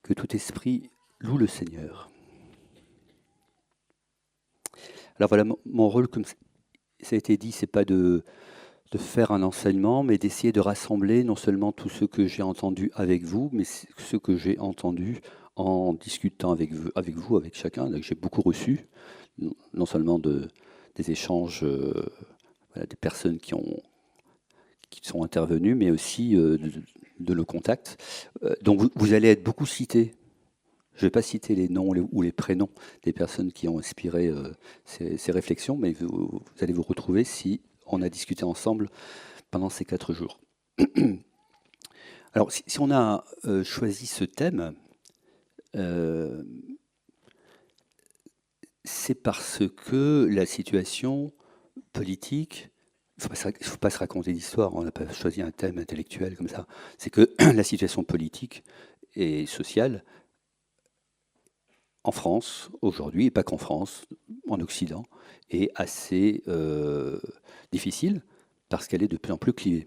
Que tout esprit loue le Seigneur. Alors voilà, mon rôle, comme ça a été dit, c'est pas de faire un enseignement, mais d'essayer de rassembler non seulement tout ce que j'ai entendu avec vous, mais ce que j'ai entendu en discutant avec chacun. Donc, j'ai beaucoup reçu, non seulement des échanges, voilà, des personnes qui sont intervenues, mais aussi de nos contacts. Donc vous allez être beaucoup cités. Je ne vais pas citer les noms ou les prénoms des personnes qui ont inspiré ces réflexions, mais vous allez vous retrouver si on a discuté ensemble pendant ces 4 jours. Alors, si on a choisi ce thème, c'est parce que la situation politique, il ne faut pas se raconter d'histoire, on n'a pas choisi un thème intellectuel comme ça, c'est que la situation politique et sociale en France, aujourd'hui, et pas qu'en France, en Occident, est assez difficile parce qu'elle est de plus en plus clivée.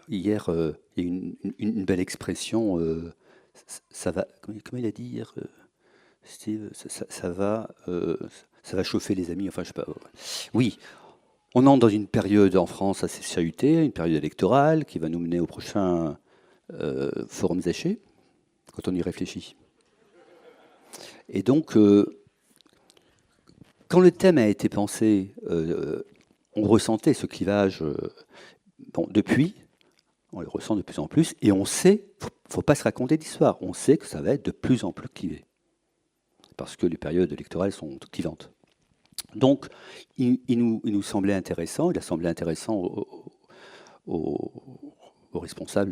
Hier, il y a une belle expression, ça va, comment il a dit hier, Steve, ça va chauffer les amis, enfin je sais pas. Oui, on entre dans une période en France assez chahutée, une période électorale qui va nous mener au prochain Forum Zaché, quand on y réfléchit. Et donc, quand le thème a été pensé, on ressentait ce clivage. Bon, depuis, on le ressent de plus en plus, et on sait, faut pas se raconter d'histoire, on sait que ça va être de plus en plus clivé, parce que les périodes électorales sont clivantes. Donc, il nous semblait intéressant, il a semblé intéressant aux responsables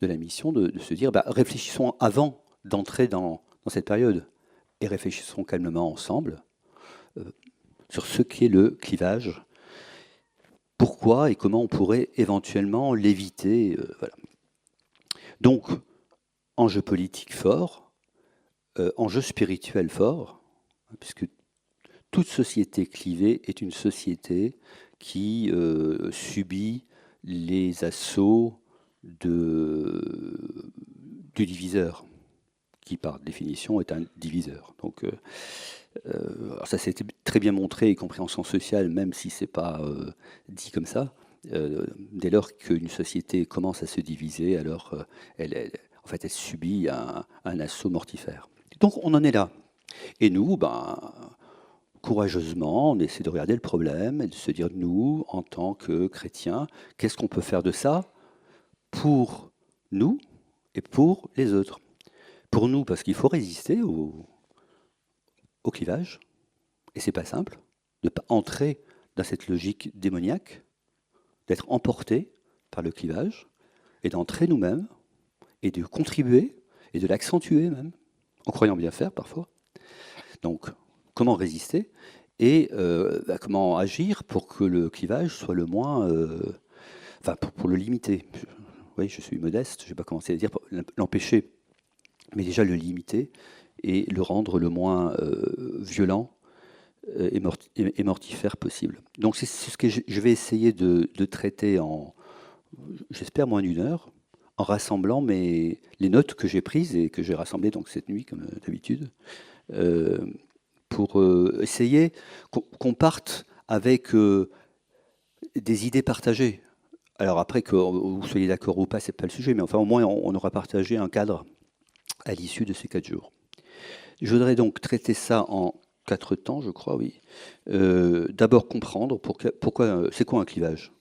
de la mission de se dire, réfléchissons avant d'entrer dans cette période, et réfléchissons calmement ensemble sur ce qu'est le clivage, pourquoi et comment on pourrait éventuellement l'éviter. Voilà. Donc, enjeu politique fort, enjeu spirituel fort, puisque toute société clivée est une société qui subit les assauts du diviseur, qui par définition est un diviseur. Donc, ça s'est très bien montré, y compris en sciences sociales, même si ce n'est pas dit comme ça. Dès lors qu'une société commence à se diviser, alors elle subit un assaut mortifère. Donc on en est là. Et nous, courageusement, on essaie de regarder le problème et de se dire, nous, en tant que chrétiens, qu'est-ce qu'on peut faire de ça pour nous et pour les autres? Pour nous, parce qu'il faut résister au clivage, et c'est pas simple, de ne pas entrer dans cette logique démoniaque, d'être emporté par le clivage, et d'entrer nous-mêmes, et de contribuer, et de l'accentuer même, en croyant bien faire parfois. Donc, comment résister et comment agir pour que le clivage soit le moins... pour le limiter. Oui, je suis modeste, je ne vais pas commencer à dire pour l'empêcher, mais déjà le limiter et le rendre le moins violent et mortifère possible. Donc c'est ce que je vais essayer de traiter en, j'espère, moins d'1 heure, en rassemblant les notes que j'ai prises et que j'ai rassemblées donc cette nuit, comme d'habitude, pour essayer qu'on parte avec des idées partagées. Alors après, que vous soyez d'accord ou pas, c'est pas le sujet, mais enfin au moins on aura partagé un cadre à l'issue de ces 4 jours. Je voudrais donc traiter ça en 4 temps, je crois, oui. D'abord comprendre pourquoi c'est quoi un clivage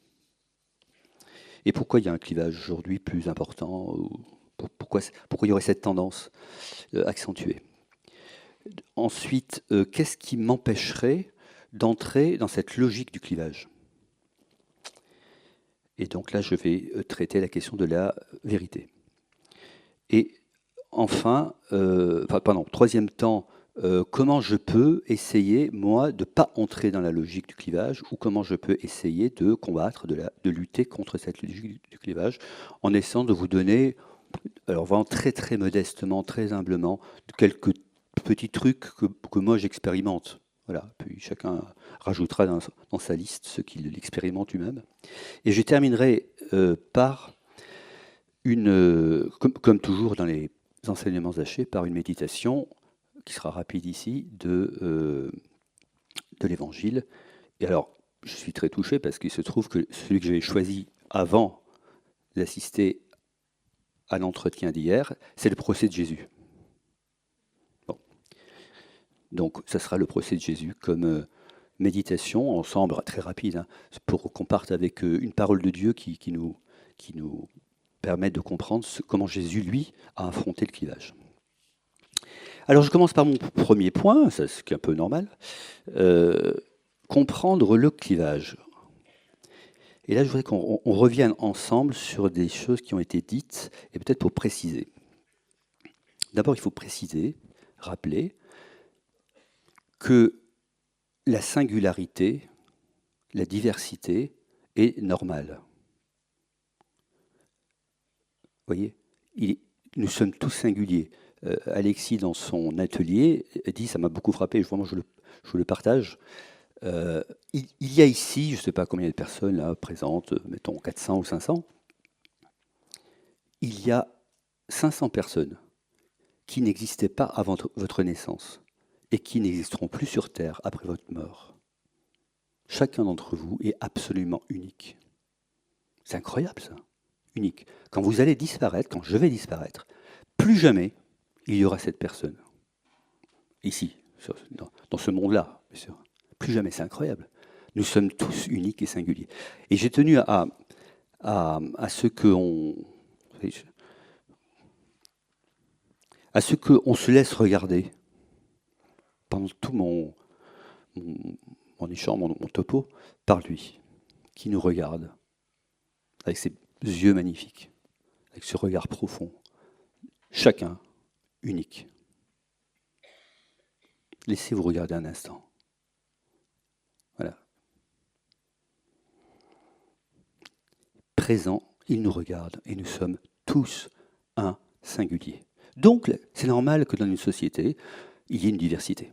et pourquoi il y a un clivage aujourd'hui plus important, pourquoi il y aurait cette tendance accentuée. Ensuite, qu'est-ce qui m'empêcherait d'entrer dans cette logique du clivage? Et donc là, je vais traiter la question de la vérité. Et enfin, troisième temps, comment je peux essayer, moi, de ne pas entrer dans la logique du clivage, ou comment je peux essayer de combattre, de lutter contre cette logique du clivage, en essayant de vous donner, alors vraiment très très modestement, très humblement, quelques petits trucs que moi j'expérimente. Voilà, puis chacun rajoutera dans sa liste ce qu'il expérimente lui-même. Et je terminerai par comme toujours dans les enseignements Zaché, par une méditation qui sera rapide ici de l'Évangile. Et alors, je suis très touché parce qu'il se trouve que celui que j'avais choisi avant d'assister à l'entretien d'hier, c'est le procès de Jésus. Bon. Donc, ça sera le procès de Jésus comme méditation ensemble, très rapide, hein, pour qu'on parte avec une parole de Dieu qui nous permet de comprendre comment Jésus, lui, a affronté le clivage. Alors, je commence par mon premier point, ça, ce qui est un peu normal. Comprendre le clivage. Et là, je voudrais qu'on revienne ensemble sur des choses qui ont été dites, et peut-être pour préciser. D'abord, il faut préciser, rappeler, que la singularité, la diversité est normale. Vous voyez, nous sommes tous singuliers. Alexis, dans son atelier, dit, ça m'a beaucoup frappé, vraiment je le partage. Il y a ici, je ne sais pas combien de personnes là, présentes, mettons 400 ou 500, il y a 500 personnes qui n'existaient pas avant votre naissance et qui n'existeront plus sur Terre après votre mort. Chacun d'entre vous est absolument unique. C'est incroyable ça, unique. Quand vous allez disparaître, quand je vais disparaître, plus jamais il y aura cette personne. Ici, dans ce monde-là, bien sûr. Plus jamais, c'est incroyable. Nous sommes tous uniques et singuliers. Et j'ai tenu à ce qu'on se laisse regarder pendant tout mon échange, mon topo, par lui, qui nous regarde, avec ses yeux magnifiques, avec ce regard profond, chacun unique. Laissez-vous regarder un instant. Voilà. Présent, il nous regarde et nous sommes tous un singulier. Donc, c'est normal que dans une société, il y ait une diversité.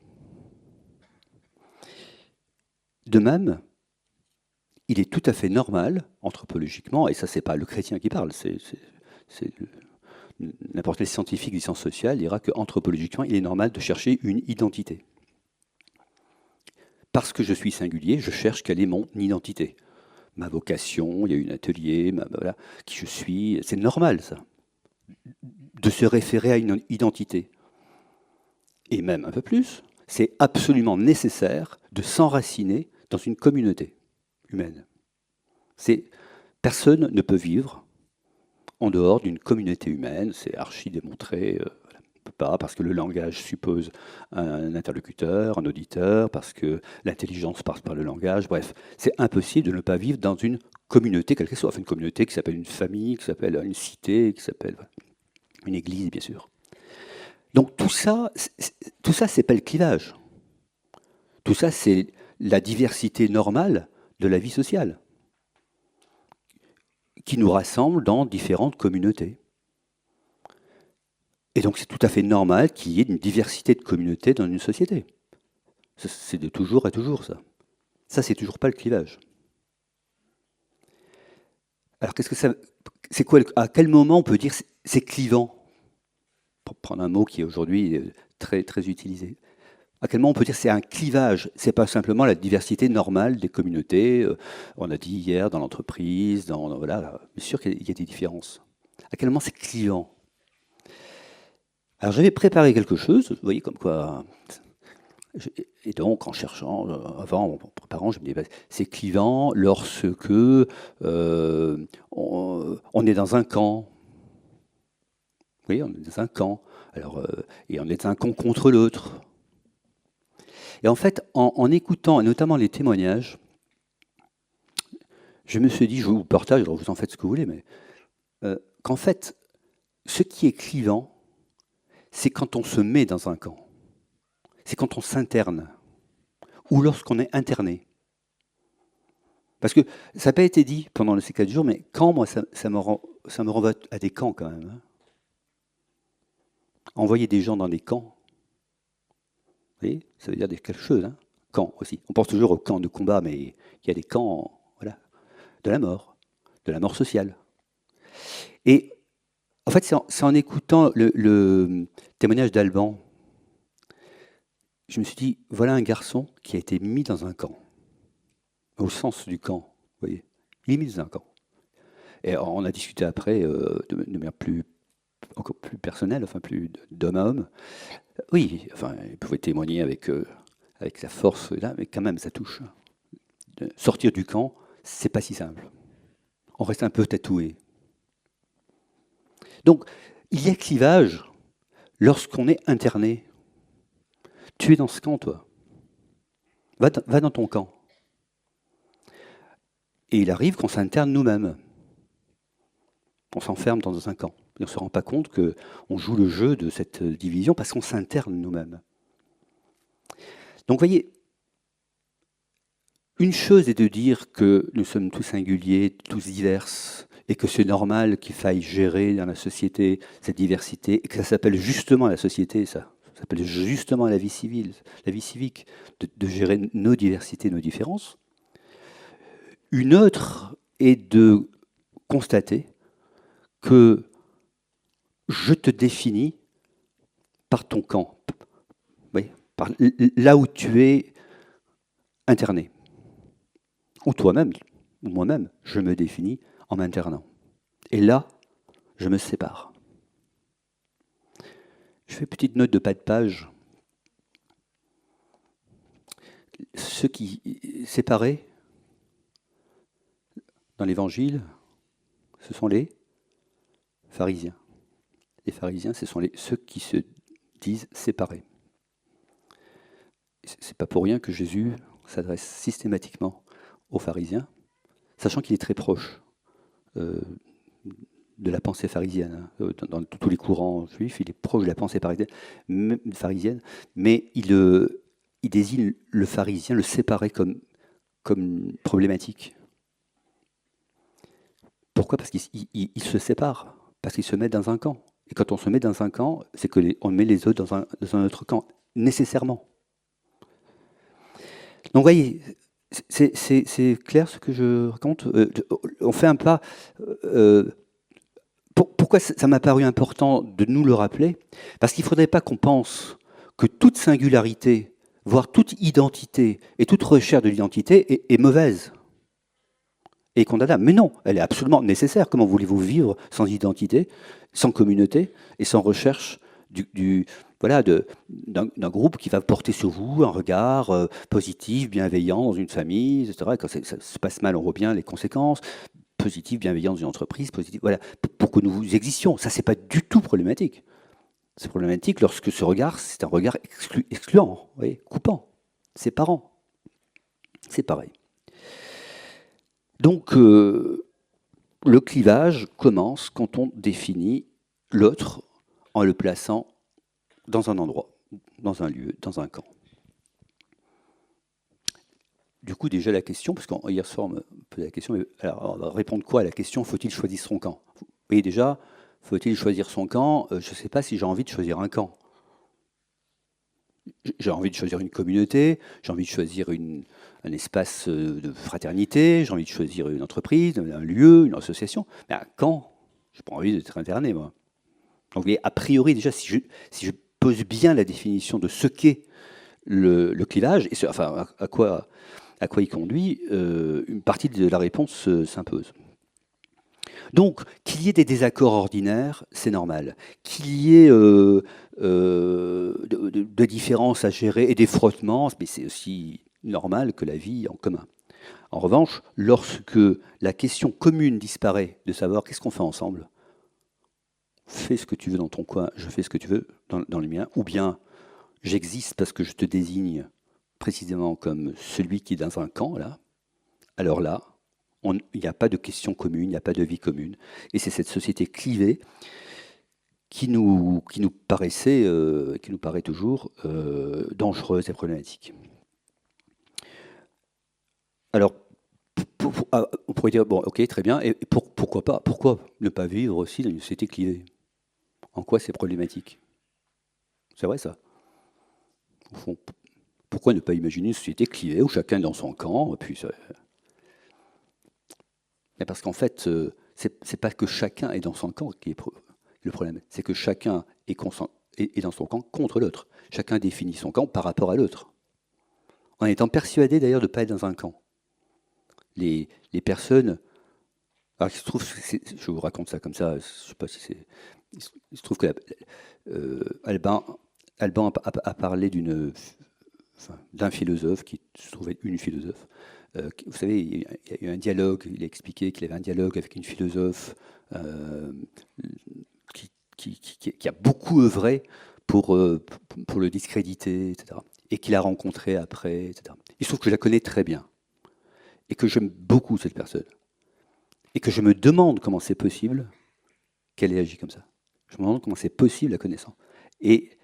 De même, il est tout à fait normal, anthropologiquement, et ça, c'est pas le chrétien qui parle, c'est n'importe quel scientifique des sciences sociales dira qu'anthropologiquement, il est normal de chercher une identité. Parce que je suis singulier, je cherche quelle est mon identité. Ma vocation, il y a eu un atelier, voilà, qui je suis, c'est normal ça, de se référer à une identité. Et même un peu plus, c'est absolument nécessaire de s'enraciner dans une communauté humaine. Personne ne peut vivre en dehors d'une communauté humaine, c'est archi démontré. Voilà. On ne peut pas, parce que le langage suppose un interlocuteur, un auditeur, parce que l'intelligence passe par le langage. Bref, c'est impossible de ne pas vivre dans une communauté, quelle qu'elle soit. Enfin, une communauté qui s'appelle une famille, qui s'appelle une cité, qui s'appelle une église, bien sûr. Donc tout ça, c'est pas le clivage. Tout ça, c'est la diversité normale de la vie sociale, qui nous rassemble dans différentes communautés. Et donc c'est tout à fait normal qu'il y ait une diversité de communautés dans une société. C'est de toujours à toujours, ça. Ça, c'est toujours pas le clivage. Alors qu'est-ce que ça... C'est quoi, à quel moment on peut dire c'est clivant? Pour prendre un mot qui est aujourd'hui très, très utilisé. À quel moment on peut dire c'est un clivage? C'est pas simplement la diversité normale des communautés. On a dit hier dans l'entreprise, voilà, bien sûr qu'il y a des différences. À quel moment c'est clivant? Alors j'avais préparé quelque chose, vous voyez comme quoi. Et donc en cherchant, avant, en préparant, je me disais, c'est clivant lorsque on est dans un camp. Vous voyez, on est dans un camp. Alors, et on est un camp contre l'autre. Et en fait, en écoutant, et notamment les témoignages, je me suis dit, je vous partage, alors vous en faites ce que vous voulez, mais qu'en fait, ce qui est clivant, c'est quand on se met dans un camp. C'est quand on s'interne. Ou lorsqu'on est interné. Parce que ça n'a pas été dit pendant ces 4 jours, mais quand, moi, ça me renvoie à des camps quand même. Hein. Envoyer des gens dans des camps, vous voyez, ça veut dire quelque chose. Hein. Camp aussi. On pense toujours aux camps de combat, mais il y a des camps, voilà, de la mort sociale. Et En fait, c'est en écoutant le témoignage d'Alban, je me suis dit, voilà un garçon qui a été mis dans un camp, au sens du camp, vous voyez. Il est mis dans un camp. Et on a discuté après de manière encore plus personnelle, enfin plus d'homme à homme. Oui, enfin, il pouvait témoigner avec la force, là, mais quand même, ça touche. Sortir du camp, c'est pas si simple. On reste un peu tatoué. Donc, il y a clivage lorsqu'on est interné. Tu es dans ce camp, toi. Va dans ton camp. Et il arrive qu'on s'interne nous-mêmes. On s'enferme dans un camp. Et on ne se rend pas compte qu'on joue le jeu de cette division parce qu'on s'interne nous-mêmes. Donc, vous voyez, une chose est de dire que nous sommes tous singuliers, tous divers, et que c'est normal qu'il faille gérer dans la société cette diversité, et que ça s'appelle justement la société, ça s'appelle justement la vie civile, la vie civique, de gérer nos diversités, nos différences. Une autre est de constater que je te définis par ton camp, oui, par là où tu es interné. Ou toi-même, ou moi-même, je me définis en m'internant. Et là, je me sépare. Je fais une petite note de pas de page. Ceux qui séparés dans l'Évangile, ce sont les pharisiens. Les pharisiens, ce sont ceux qui se disent séparés. C'est pas pour rien que Jésus s'adresse systématiquement aux pharisiens, sachant qu'il est très proche de la pensée pharisienne. Dans tous les courants juifs, il est proche de la pensée pharisienne, mais il désigne le pharisien, le séparé comme problématique. Pourquoi ? Parce qu'il se sépare, parce qu'il se met dans un camp. Et quand on se met dans un camp, c'est qu'on met les autres dans un autre camp, nécessairement. Donc, vous voyez, c'est clair ce que je raconte. On fait un pas. Pourquoi ça m'a paru important de nous le rappeler ? Parce qu'il ne faudrait pas qu'on pense que toute singularité, voire toute identité et toute recherche de l'identité est mauvaise et condamnable. Mais non, elle est absolument nécessaire. Comment voulez-vous vivre sans identité, sans communauté et sans recherche d'un groupe qui va porter sur vous un regard positif, bienveillant dans une famille, etc. Et quand ça se passe mal, on voit bien les conséquences. Positive, bienveillant dans une entreprise, positive, voilà, pour que nous existions. Ça, c'est pas du tout problématique. C'est problématique lorsque ce regard, c'est un regard excluant, vous voyez, coupant, séparant. C'est pareil. Donc, le clivage commence quand on définit l'autre en le plaçant dans un endroit, dans un lieu, dans un camp. Du coup, déjà la question, parce qu'hier soir on me posait la question, alors on va répondre quoi à la question, faut-il choisir son camp ? Vous voyez déjà, faut-il choisir son camp ? Je ne sais pas si j'ai envie de choisir un camp. J'ai envie de choisir une communauté, j'ai envie de choisir un espace de fraternité, j'ai envie de choisir une entreprise, un lieu, une association. Mais un camp, je n'ai pas envie d'être interné, moi. Donc, vous voyez, a priori, déjà, si je pose bien la définition de ce qu'est le clivage, et enfin, à quoi il conduit, une partie de la réponse s'impose. Donc, qu'il y ait des désaccords ordinaires, c'est normal. Qu'il y ait de différences à gérer et des frottements, mais c'est aussi normal que la vie en commun. En revanche, lorsque la question commune disparaît, de savoir qu'est-ce qu'on fait ensemble, fais ce que tu veux dans ton coin, je fais ce que tu veux dans le mien, ou bien j'existe parce que je te désigne précisément comme celui qui est dans un camp, là, alors là, il n'y a pas de question commune, il n'y a pas de vie commune. Et c'est cette société clivée qui nous paraît toujours dangereuse et problématique. Alors, on pourrait dire, bon, ok, très bien, et pourquoi pas ? Pourquoi ne pas vivre aussi dans une société clivée ? En quoi c'est problématique ? C'est vrai, ça ? Au fond, pourquoi ne pas imaginer une société clivée où chacun est dans son camp, et puis mais parce qu'en fait, c'est pas que chacun est dans son camp qui le problème. C'est que chacun est dans son camp contre l'autre. Chacun définit son camp par rapport à l'autre. En étant persuadé d'ailleurs de ne pas être dans un camp. Les personnes... Alors, il se trouve, je vous raconte ça comme ça, je ne sais pas si c'est... Il se trouve que Alban a parlé d'un philosophe qui se trouvait une philosophe. Vous savez, il y a eu un dialogue, il a expliqué qu'il avait un dialogue avec une philosophe qui a beaucoup œuvré pour le discréditer, etc. Et qu'il a rencontré après, etc. Il se trouve que je la connais très bien et que j'aime beaucoup cette personne. Et que je me demande comment c'est possible qu'elle ait agi comme ça. Je me demande comment c'est possible la connaissant. Et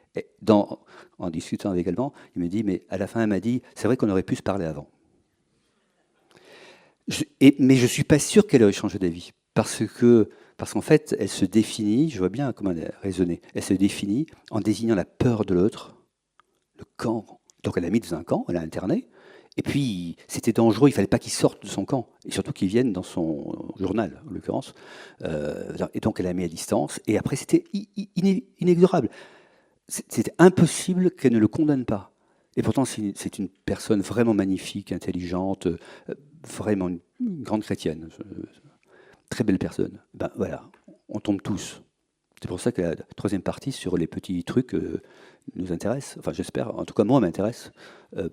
en discutant avec Alban, il me dit, mais à la fin, elle m'a dit, c'est vrai qu'on aurait pu se parler avant. Mais je ne suis pas sûr qu'elle aurait changé d'avis. Parce qu'en fait, elle se définit, je vois bien comment elle a raisonné, elle se définit en désignant la peur de l'autre, le camp. Donc elle l'a mis dans un camp, elle l'a interné, et puis c'était dangereux, il ne fallait pas qu'il sorte de son camp, et surtout qu'il vienne dans son journal, en l'occurrence. Et donc elle l'a mis à distance, et après c'était inexorable. C'était impossible qu'elle ne le condamne pas. Et pourtant, c'est une personne vraiment magnifique, intelligente, vraiment une grande chrétienne, très belle personne. Ben voilà, on tombe tous. C'est pour ça que la troisième partie sur les petits trucs nous intéresse. Enfin, j'espère. En tout cas, moi, m'intéresse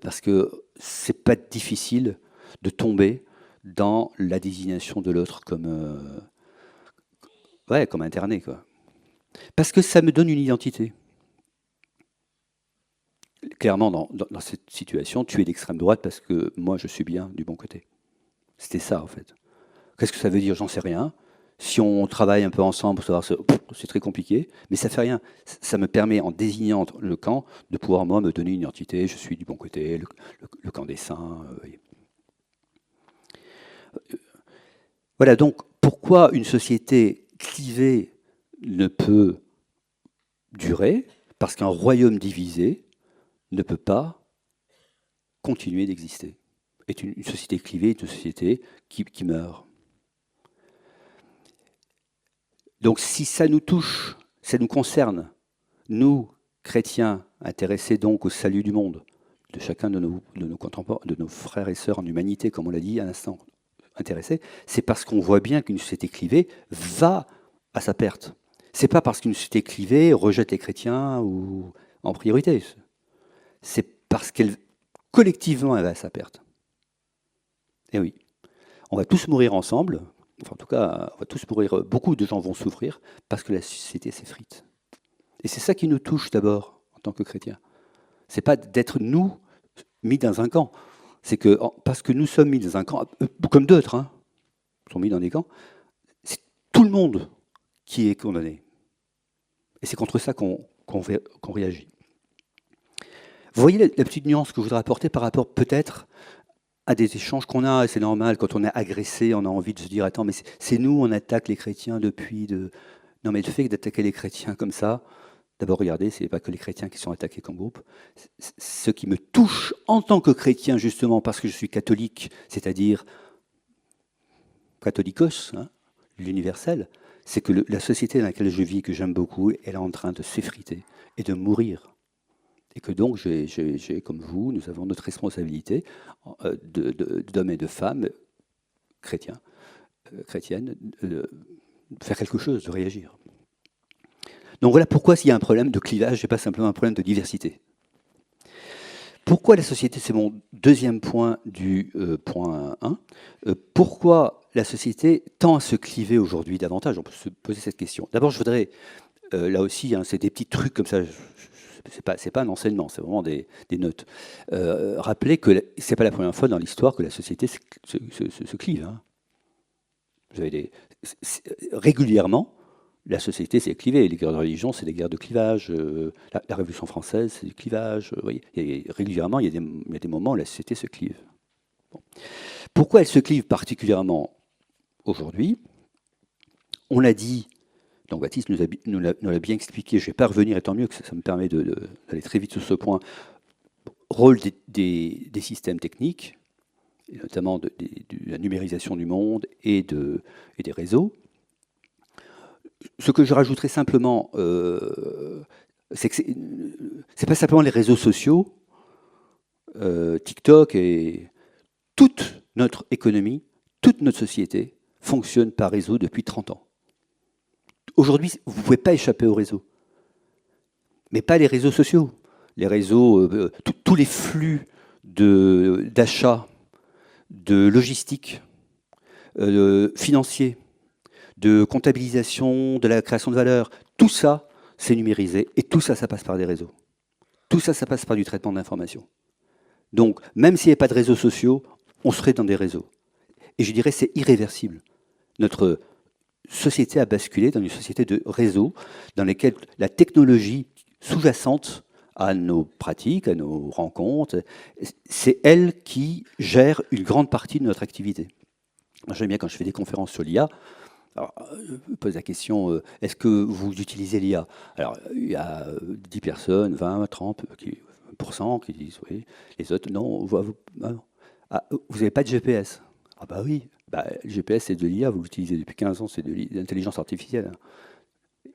parce que c'est pas difficile de tomber dans la désignation de l'autre comme comme interné, quoi. Parce que ça me donne une identité. Clairement, dans cette situation, tu es d'extrême droite parce que moi, je suis bien du bon côté. C'était ça, en fait. Qu'est-ce que ça veut dire? J'en sais rien. Si on travaille un peu ensemble pour savoir, c'est très compliqué, mais ça fait rien. Ça me permet, en désignant le camp, de pouvoir, moi, me donner une identité. Je suis du bon côté, le camp des saints. Voilà, donc, pourquoi une société clivée ne peut durer? Parce qu'un royaume divisé ne peut pas continuer d'exister. Et une société clivée est une société qui meurt. Donc si ça nous touche, ça nous concerne, nous, chrétiens, intéressés donc au salut du monde, de chacun de nos contemporains, de nos frères et sœurs en humanité, comme on l'a dit à l'instant, intéressés, c'est parce qu'on voit bien qu'une société clivée va à sa perte. C'est pas parce qu'une société clivée rejette les chrétiens ou en priorité. C'est parce qu'elle, collectivement, elle va à sa perte. Et oui, on va tous mourir ensemble. Enfin, en tout cas, on va tous mourir, beaucoup de gens vont souffrir parce que la société s'effrite. Et c'est ça qui nous touche d'abord en tant que chrétiens. C'est pas d'être nous mis dans un camp. C'est que parce que nous sommes mis dans un camp, comme d'autres, sont mis dans des camps, c'est tout le monde qui est condamné. Et c'est contre ça qu'on réagit. Vous voyez la petite nuance que je voudrais apporter par rapport peut-être à des échanges qu'on a, et c'est normal, quand on est agressé, on a envie de se dire, attends, mais c'est nous, on attaque les chrétiens depuis... Non, mais le fait d'attaquer les chrétiens comme ça, d'abord, regardez, ce n'est pas que les chrétiens qui sont attaqués comme groupe. Ce qui me touche en tant que chrétien, justement, parce que je suis catholique, c'est-à-dire catholicos, l'universel, c'est que la société dans laquelle je vis, que j'aime beaucoup, elle est en train de s'effriter et de mourir. Et que donc, comme vous, nous avons notre responsabilité d'hommes et de femmes chrétiens, chrétiennes, de faire quelque chose, de réagir. Donc voilà pourquoi s'il y a un problème de clivage, et pas simplement un problème de diversité. Pourquoi la société, c'est mon deuxième point du point 1, pourquoi la société tend à se cliver aujourd'hui davantage? On peut se poser cette question. D'abord, je voudrais, là aussi, c'est des petits trucs comme ça, c'est pas un enseignement, c'est vraiment des notes. Rappelez que c'est pas la première fois dans l'histoire que la société se clive. Vous avez régulièrement, la société s'est clivée. Les guerres de religion, c'est des guerres de clivage. La Révolution française, c'est du clivage. Vous voyez, régulièrement, il y a des moments où la société se clive. Bon. Pourquoi elle se clive particulièrement aujourd'hui? On l'a dit. Donc Baptiste nous l'a bien expliqué, je ne vais pas revenir, et tant mieux que ça me permet d'aller très vite sur ce point. Rôle des systèmes techniques, et notamment de la numérisation du monde et des réseaux. Ce que je rajouterais simplement, c'est que c'est pas simplement les réseaux sociaux, TikTok et toute notre économie, toute notre société fonctionne par réseau depuis 30 ans. Aujourd'hui, vous ne pouvez pas échapper au réseau. Mais pas les réseaux sociaux. Les réseaux, tous les flux d'achat, de logistique, financiers, de comptabilisation, de la création de valeur, tout ça, c'est numérisé. Et tout ça, ça passe par des réseaux. Tout ça, ça passe par du traitement d'informations. Donc, même s'il n'y avait pas de réseaux sociaux, on serait dans des réseaux. Et je dirais c'est irréversible. Notre société a basculé dans une société de réseaux dans lesquels la technologie sous-jacente à nos pratiques, à nos rencontres, c'est elle qui gère une grande partie de notre activité. Moi, j'aime bien quand je fais des conférences sur l'IA, je pose la question, est-ce que vous utilisez l'IA? Alors, il y a 10 personnes, 20, 30 qui disent oui, les autres, non. Ah, vous n'avez pas de GPS? Ah bah oui, bah, le GPS c'est de l'IA, vous l'utilisez depuis 15 ans, c'est de l'intelligence artificielle.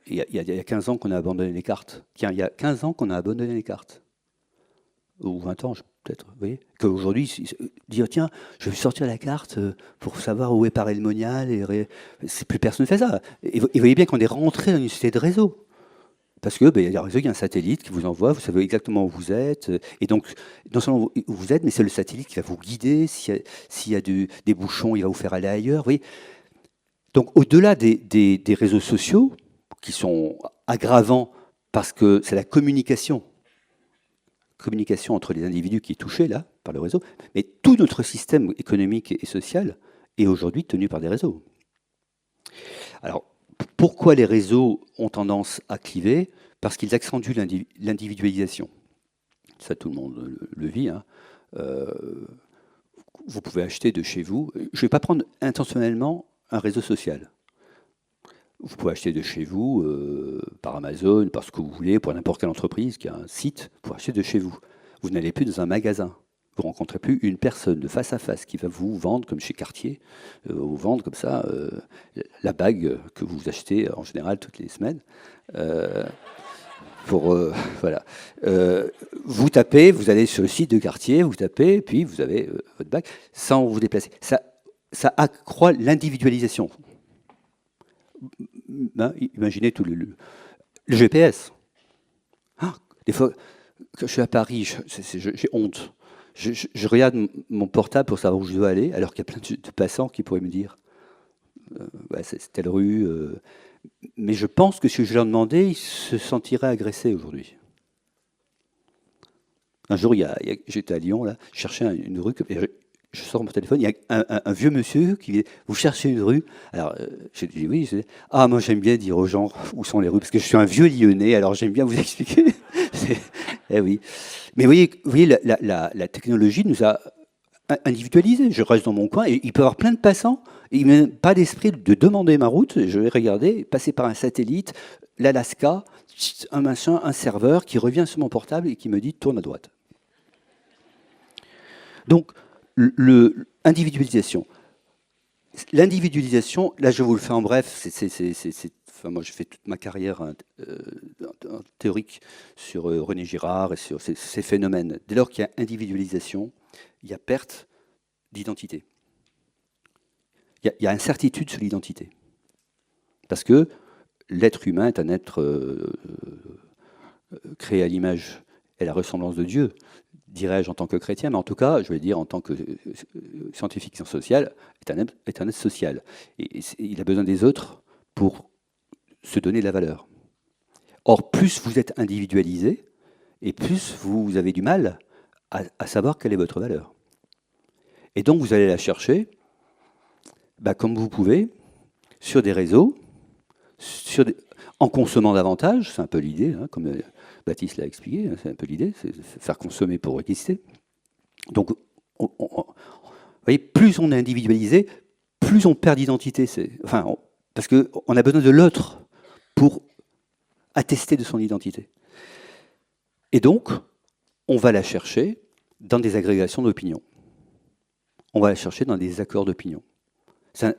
Il y a 15 ans qu'on a abandonné les cartes. Tiens, il y a 15 ans qu'on a abandonné les cartes. Ou 20 ans, peut-être, vous voyez. Qu'aujourd'hui, dire, tiens, je vais sortir la carte pour savoir où est Paray-le-Monial, plus personne ne fait ça. Et vous voyez bien qu'on est rentré dans une société de réseau. Parce que il y a un réseau, il y a un satellite qui vous envoie, vous savez exactement où vous êtes. Et donc, non seulement où vous êtes, mais c'est le satellite qui va vous guider. S'il y a des bouchons, il va vous faire aller ailleurs. Vous voyez. Donc, au-delà des réseaux sociaux, qui sont aggravants parce que c'est la communication entre les individus qui est touchée, là, par le réseau, mais tout notre système économique et social est aujourd'hui tenu par des réseaux. Alors, pourquoi les réseaux ont tendance à cliver? Parce qu'ils accentuent l'individualisation. Ça, tout le monde le vit. Hein. Vous pouvez acheter de chez vous. Je ne vais pas prendre intentionnellement un réseau social. Vous pouvez acheter de chez vous, par Amazon, par ce que vous voulez, pour n'importe quelle entreprise qui a un site, pour acheter de chez vous. Vous n'allez plus dans un magasin. Vous ne rencontrez plus une personne de face à face qui va vous vendre, comme chez Cartier, vous vendre comme ça la bague que vous achetez en général toutes les semaines. Voilà. Vous tapez, vous allez sur le site de Cartier, vous tapez, puis vous avez votre bague, sans vous déplacer. Ça accroît l'individualisation. Ben, imaginez tout le GPS. Ah, des fois, quand je suis à Paris, j'ai honte. Je regarde mon portable pour savoir où je dois aller, alors qu'il y a plein de passants qui pourraient me dire ouais, c'est telle rue. Mais je pense que si je leur demandais, ils se sentiraient agressés aujourd'hui. Un jour, j'étais à Lyon, là, je cherchais une rue, je sors mon téléphone, il y a un vieux monsieur qui dit vous cherchez une rue. Alors, j'ai dit oui. Ah, moi j'aime bien dire aux gens où sont les rues, parce que je suis un vieux Lyonnais, alors j'aime bien vous expliquer. Eh oui. Mais vous voyez la technologie nous a individualisés. Je reste dans mon coin et il peut y avoir plein de passants. Il n'a pas d'esprit de demander ma route. Je vais regarder, passer par un satellite, l'Alaska, un machin, un serveur qui revient sur mon portable et qui me dit tourne à droite. Donc, individualisation. L'individualisation, là je vous le fais en bref, enfin, moi j'ai fait toute ma carrière théorique sur René Girard et sur ces phénomènes. Dès lors qu'il y a individualisation, il y a perte d'identité. Il y a incertitude sur l'identité. Parce que l'être humain est un être créé à l'image et la ressemblance de Dieu, dirais-je en tant que chrétien, mais en tout cas, je vais dire en tant que scientifique social, est un être social. Et il a besoin des autres pour se donner de la valeur. Or, plus vous êtes individualisé, et plus vous avez du mal à savoir quelle est votre valeur. Et donc, vous allez la chercher, comme vous pouvez, sur des réseaux, en consommant davantage, c'est un peu l'idée, hein, comme Baptiste l'a expliqué, hein, c'est un peu l'idée, c'est faire consommer pour exister. Donc, vous voyez, plus on est individualisé, plus on perd d'identité. Parce qu'on a besoin de l'autre pour attester de son identité. Et donc, on va la chercher dans des agrégations d'opinion. On va la chercher dans des accords d'opinion. Ça-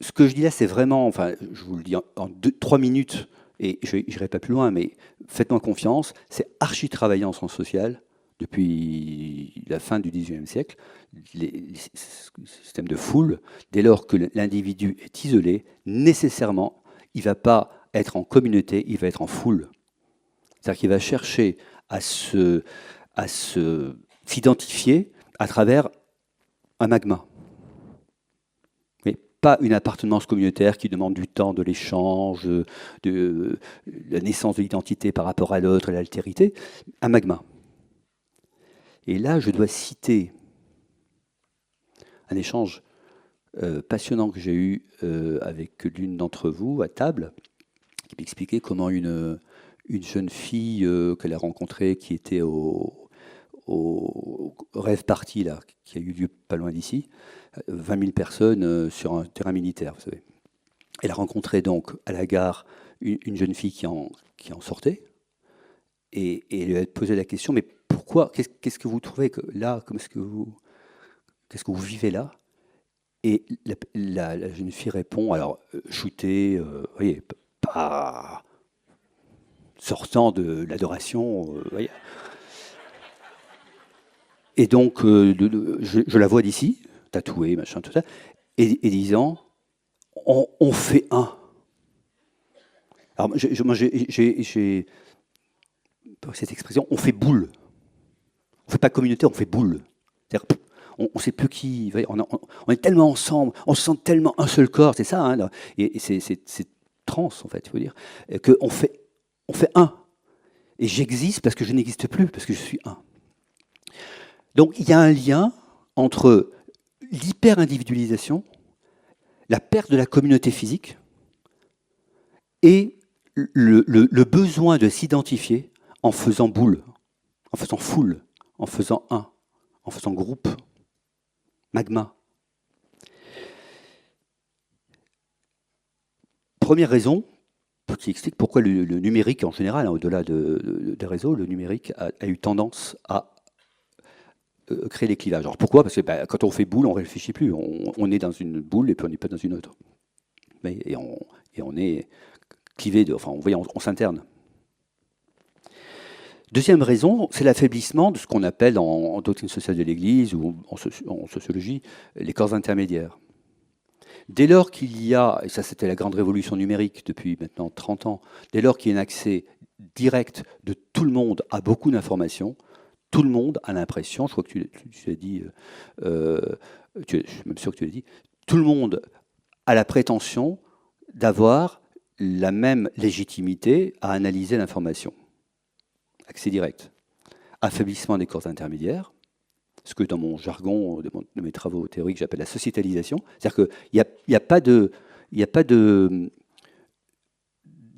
Ce que je dis là, c'est vraiment, enfin, je vous le dis en 3 minutes, et je n'irai pas plus loin, mais faites-moi confiance, c'est archi travaillé en sciences sociales depuis la fin du XIXe siècle. Les systèmes de foule, dès lors que l'individu est isolé, nécessairement, il ne va pas être en communauté, il va être en foule. C'est-à-dire qu'il va chercher à s'identifier à travers un magma. Mais pas une appartenance communautaire qui demande du temps, de l'échange, de la naissance de l'identité par rapport à l'autre, l'altérité. Un magma. Et là, je dois citer un échange passionnant que j'ai eu avec l'une d'entre vous à table, qui m'expliquait comment une jeune fille qu'elle a rencontrée qui était au rêve party là, qui a eu lieu pas loin d'ici, 20 000 personnes sur un terrain militaire, vous savez. Elle a rencontré donc à la gare une jeune fille qui en sortait, et elle lui a posé la question, mais pourquoi, qu'est-ce que vous trouvez que là, qu'est-ce que vous vivez là? Et la jeune fille répond, alors shootée, vous voyez, pas sortant de l'adoration, vous voyez. Et donc, je la vois d'ici, tatouée, machin, tout ça, et disant, on fait un. Alors, moi, j'ai cette expression, on fait boule. On fait pas communauté, on fait boule. C'est-à-dire, on ne sait plus qui. On est tellement ensemble, on se sent tellement un seul corps, c'est ça, hein, et c'est trans, en fait, il faut dire, qu'on fait, on fait un. Et j'existe parce que je n'existe plus, parce que je suis un. Donc il y a un lien entre l'hyper-individualisation, la perte de la communauté physique, et le besoin de s'identifier en faisant boule, en faisant foule, en faisant un, en faisant groupe, magma. Première raison qui explique pourquoi le numérique en général, hein, au-delà des réseaux, le numérique a eu tendance à créer les clivages. Alors pourquoi? Parce que quand on fait boule, on ne réfléchit plus. On est dans une boule et puis on n'est pas dans une autre. Et on est clivé, enfin on s'interne. Deuxième raison, c'est l'affaiblissement de ce qu'on appelle en doctrine sociale de l'Église ou en sociologie les corps intermédiaires. Dès lors qu'il y a, et ça c'était la grande révolution numérique depuis maintenant 30 ans, dès lors qu'il y a un accès direct de tout le monde à beaucoup d'informations, tout le monde a l'impression, je crois que tu l'as dit, je suis même sûr que tu l'as dit, tout le monde a la prétention d'avoir la même légitimité à analyser l'information. Accès direct. Affaiblissement des corps intermédiaires, ce que dans mon jargon de mes travaux théoriques j'appelle la sociétalisation. C'est-à-dire qu'il n'y a pas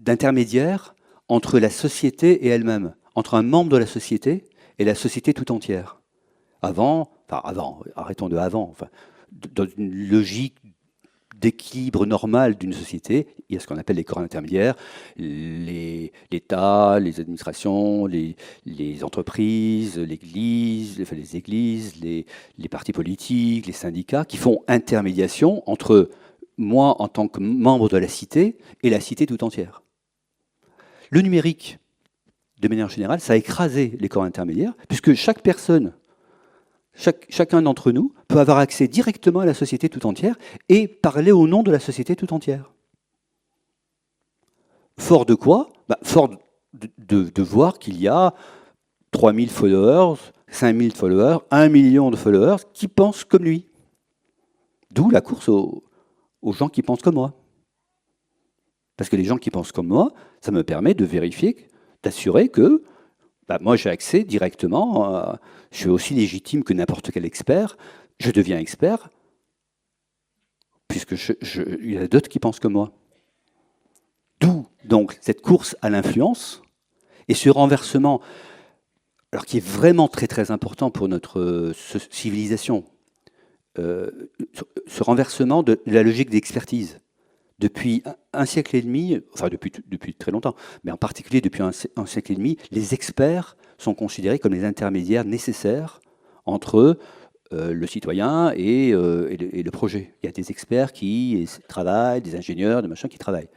d'intermédiaire entre la société et elle-même, entre un membre de la société et la société tout entière. Arrêtons de avant, dans une logique d'équilibre normal d'une société, il y a ce qu'on appelle les corps intermédiaires, l'État, les administrations, les entreprises, les églises, les partis politiques, les syndicats, qui font intermédiation entre moi en tant que membre de la cité et la cité tout entière. Le numérique, de manière générale, ça a écrasé les corps intermédiaires, puisque chaque personne, chacun d'entre nous peut avoir accès directement à la société tout entière et parler au nom de la société tout entière. Fort de quoi? Fort de voir qu'il y a 3000 followers, 5000 followers, 1 million de followers qui pensent comme lui. D'où la course aux gens qui pensent comme moi. Parce que les gens qui pensent comme moi, ça me permet de vérifier, d'assurer que moi j'ai accès directement, je suis aussi légitime que n'importe quel expert, je deviens expert, puisque il y a d'autres qui pensent comme moi. D'où donc cette course à l'influence et ce renversement, alors qui est vraiment très très important pour notre civilisation, ce renversement de la logique d'expertise. Depuis un siècle et demi, enfin depuis très longtemps, mais en particulier depuis un siècle et demi, les experts sont considérés comme les intermédiaires nécessaires entre le citoyen et le projet. Il y a des experts qui travaillent, des ingénieurs, des machins qui travaillent.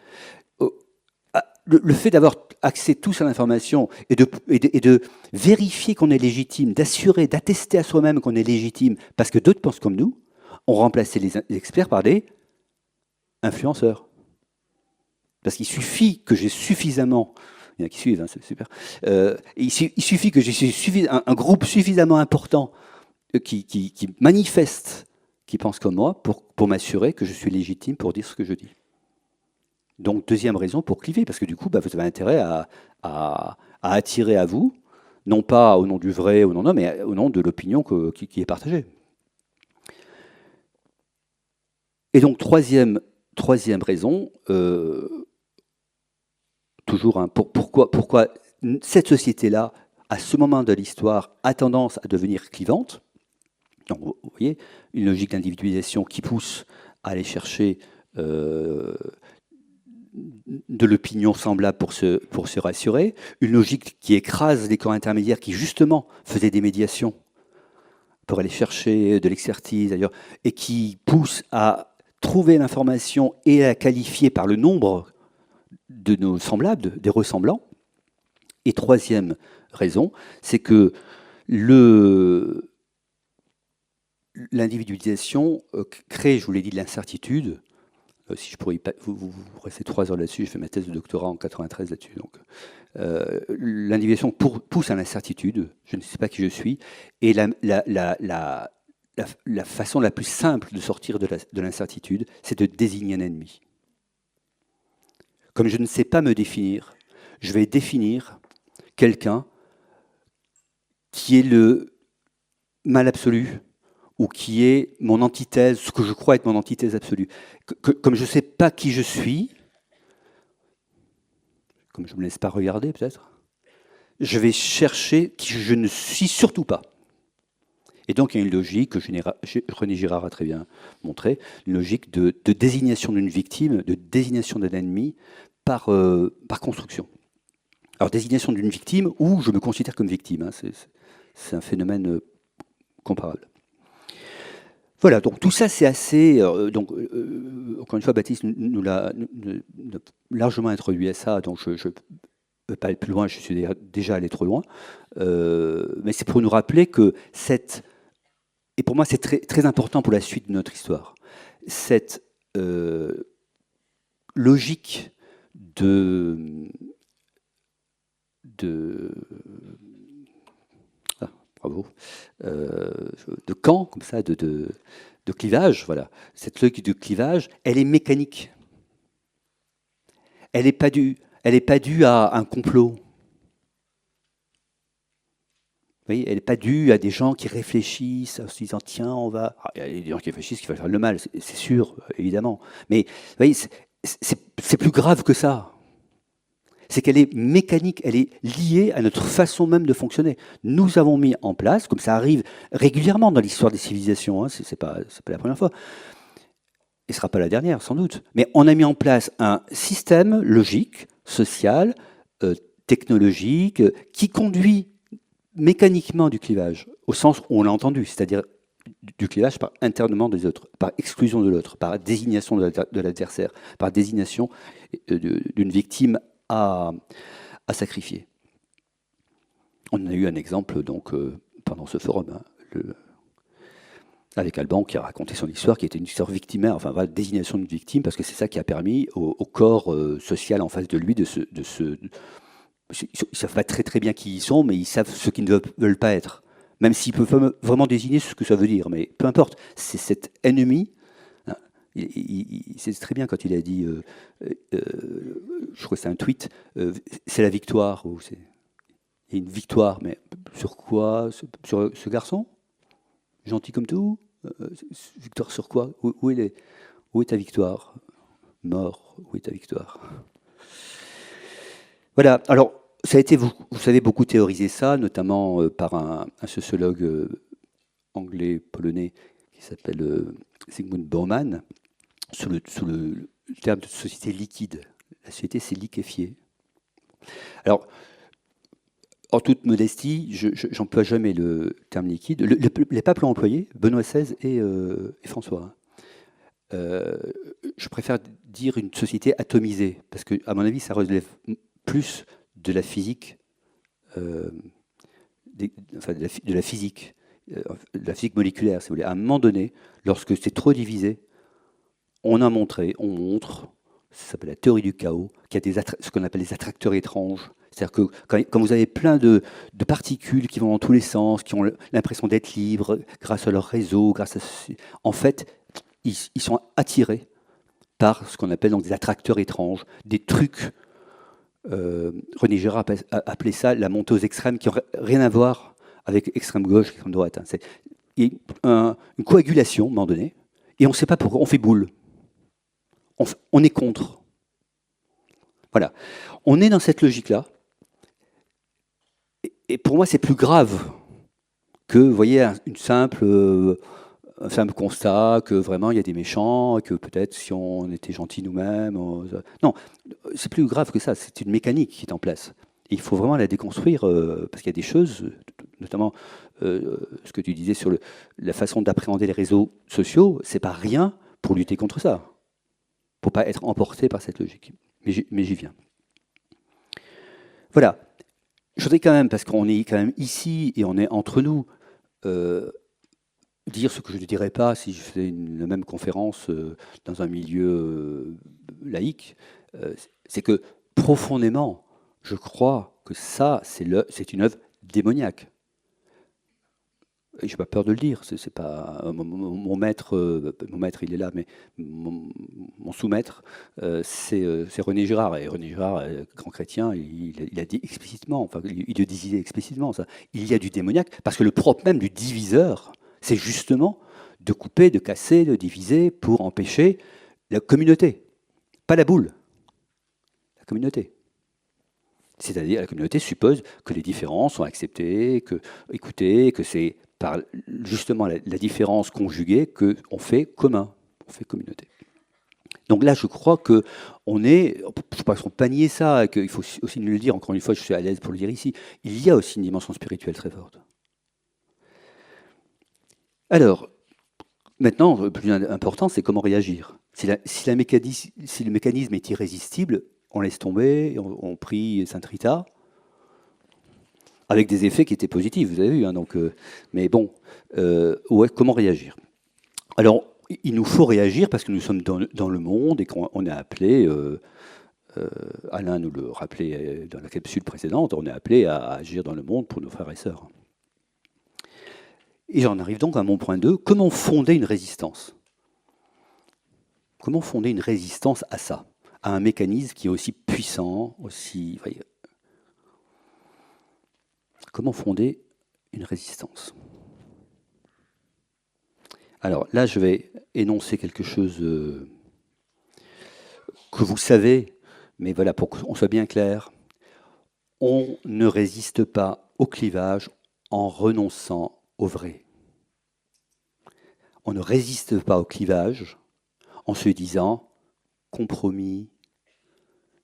Le fait d'avoir accès tous à l'information et de vérifier qu'on est légitime, d'assurer, d'attester à soi-même qu'on est légitime parce que d'autres pensent comme nous, on remplacé les experts par des influenceurs. Parce qu'il suffit que j'ai suffisamment... Il y en a qui suivent, hein, c'est super. Il suffit que j'ai un groupe suffisamment important qui manifeste, qui pense comme moi, pour m'assurer que je suis légitime pour dire ce que je dis. Donc, deuxième raison pour cliver, parce que du coup, vous avez intérêt à attirer à vous, non pas au nom du vrai ou non, mais au nom de l'opinion qui est partagée. Et donc, troisième raison, toujours, hein, pourquoi cette société-là, à ce moment de l'histoire, a tendance à devenir clivante. Donc, vous voyez, une logique d'individualisation qui pousse à aller chercher de l'opinion semblable pour se rassurer, une logique qui écrase les corps intermédiaires qui, justement, faisaient des médiations pour aller chercher de l'expertise, d'ailleurs, et qui pousse à trouver l'information et à la qualifier par le nombre de nos semblables, des ressemblants. Et troisième raison, c'est que l'individualisation crée, je vous l'ai dit, de l'incertitude. Si je pourrais vous restez 3 heures là-dessus, j'ai fait ma thèse de doctorat en 93 là-dessus. Donc, l'individualisation pousse à l'incertitude. Je ne sais pas qui je suis. Et la façon la plus simple de sortir de l'incertitude, c'est de désigner un ennemi. Comme je ne sais pas me définir, je vais définir quelqu'un qui est le mal absolu ou qui est mon antithèse, ce que je crois être mon antithèse absolue. Comme je ne sais pas qui je suis, comme je ne me laisse pas regarder peut-être, je vais chercher qui je ne suis surtout pas. Et donc il y a une logique que René Girard a très bien montré, une logique de désignation d'une victime, de désignation d'un ennemi par construction. Alors désignation d'une victime où je me considère comme victime, hein, c'est un phénomène comparable. Voilà, donc tout ça c'est assez... encore une fois, Baptiste nous l'a largement introduit à ça, donc je ne veux pas aller plus loin, je suis déjà allé trop loin, mais c'est pour nous rappeler que et pour moi c'est très, très important pour la suite de notre histoire, cette logique bravo, de camp, comme ça, de clivage, voilà. Cette logique de clivage, elle est mécanique. Elle n'est pas due à un complot. Vous voyez, elle n'est pas due à des gens qui réfléchissent en se disant tiens, on va. Ah, il y a des gens qui réfléchissent qu'il va faire le mal, c'est sûr, évidemment. Mais vous voyez, c'est plus grave que ça. C'est qu'elle est mécanique, elle est liée à notre façon même de fonctionner. Nous avons mis en place, comme ça arrive régulièrement dans l'histoire des civilisations, hein, c'est pas la première fois, et ce ne sera pas la dernière sans doute, mais on a mis en place un système logique, social, technologique, qui conduit mécaniquement du clivage, au sens où on l'a entendu, c'est-à-dire du clivage par internement des autres, par exclusion de l'autre, par désignation de l'adversaire, par désignation d'une victime à sacrifier. On a eu un exemple donc pendant ce forum, hein, avec Alban qui a raconté son histoire, qui était une histoire victimaire, enfin voilà, désignation d'une victime, parce que c'est ça qui a permis au corps social en face de lui de se ils ne savent pas très très bien qui ils sont, mais ils savent ce qu'ils ne veulent pas être. Même s'ils peuvent vraiment désigner ce que ça veut dire, mais peu importe, c'est cet ennemi. C'est très bien quand il a dit, je crois que c'est un tweet, c'est la victoire, ou il y a une victoire, mais sur quoi? Sur ce garçon? Gentil comme tout? Victoire sur quoi? Où est ta victoire? Mort, où est ta victoire? Voilà, alors ça a été, vous savez, beaucoup théorisé ça, notamment par un sociologue anglais-polonais qui s'appelle Zygmunt Bauman, sous le terme de société liquide. La société s'est liquéfiée. Alors, en toute modestie, j'emploie jamais le terme liquide. Les papes l'ont employé, Benoît XVI et François. Euh, je préfère dire une société atomisée, parce que, à mon avis, ça relève plus de la physique, euh, enfin de la physique moléculaire, si vous voulez. À un moment donné, lorsque c'est trop divisé, on montre, ça s'appelle la théorie du chaos, qu'il y a ce qu'on appelle les attracteurs étranges. C'est-à-dire que quand vous avez plein de particules qui vont dans tous les sens, qui ont l'impression d'être libres grâce à leur réseau, en fait, ils sont attirés par ce qu'on appelle donc des attracteurs étranges, des trucs. René Girard appelait ça la montée aux extrêmes, qui n'aurait rien à voir avec extrême gauche, extrême droite. C'est une coagulation, à un moment donné, et on ne sait pas pourquoi, on fait boule. On est contre. Voilà. On est dans cette logique-là. Et pour moi, c'est plus grave que, vous voyez, un simple constat que vraiment il y a des méchants, et que peut-être si on était gentil nous-mêmes. Non, c'est plus grave que ça. C'est une mécanique qui est en place. Et il faut vraiment la déconstruire parce qu'il y a des choses, notamment ce que tu disais sur la façon d'appréhender les réseaux sociaux, c'est pas rien pour lutter contre ça. Pour pas être emporté par cette logique. Mais j'y viens. Voilà. Je voudrais quand même, parce qu'on est quand même ici et on est entre nous, dire ce que je ne dirais pas si je faisais la même conférence dans un milieu laïque, c'est que profondément, je crois que ça, c'est une œuvre démoniaque. Je n'ai pas peur de le dire, c'est pas mon maître, il est là, mais mon sous-maître, c'est René Girard. Et René Girard, grand chrétien, il a dit explicitement, enfin, il le disait explicitement, ça. Il y a du démoniaque, parce que le propre même du diviseur, c'est justement de couper, de casser, de diviser pour empêcher la communauté, pas la boule, la communauté. C'est-à-dire, la communauté suppose que les différences sont acceptées, écoutées, que c'est par justement la différence conjuguée qu'on fait commun, on fait communauté. Donc là, je crois qu'on est, je ne sais pas si on peut nier ça, qu'il faut aussi nous le dire, encore une fois, je suis à l'aise pour le dire ici, il y a aussi une dimension spirituelle très forte. Alors, maintenant, le plus important, c'est comment réagir. Si le mécanisme est irrésistible, on laisse tomber, on prie Sainte Rita, avec des effets qui étaient positifs, vous avez vu. Hein, donc, mais bon, ouais, comment réagir? Alors, il nous faut réagir parce que nous sommes dans le monde et qu'on est appelé, Alain nous le rappelait dans la capsule précédente, on est appelé à agir dans le monde pour nos frères et sœurs. Et j'en arrive donc à mon point 2, comment fonder une résistance? Comment fonder une résistance à ça, à un mécanisme qui est aussi puissant, aussi... Voyez, comment fonder une résistance? Alors là, je vais énoncer quelque chose que vous savez, mais voilà, pour qu'on soit bien clair. On ne résiste pas au clivage en renonçant au vrai. On ne résiste pas au clivage en se disant compromis,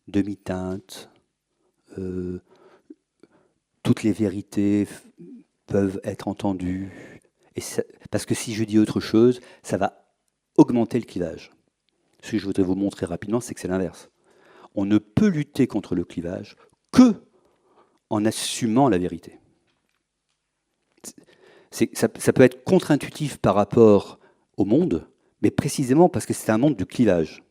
demi-teinte, toutes les vérités peuvent être entendues. Parce que si je dis autre chose, ça va augmenter le clivage. Ce que je voudrais vous montrer rapidement, c'est que c'est l'inverse. On ne peut lutter contre le clivage que en assumant la vérité. Ça peut être contre-intuitif par rapport au monde, mais précisément parce que c'est un monde du clivage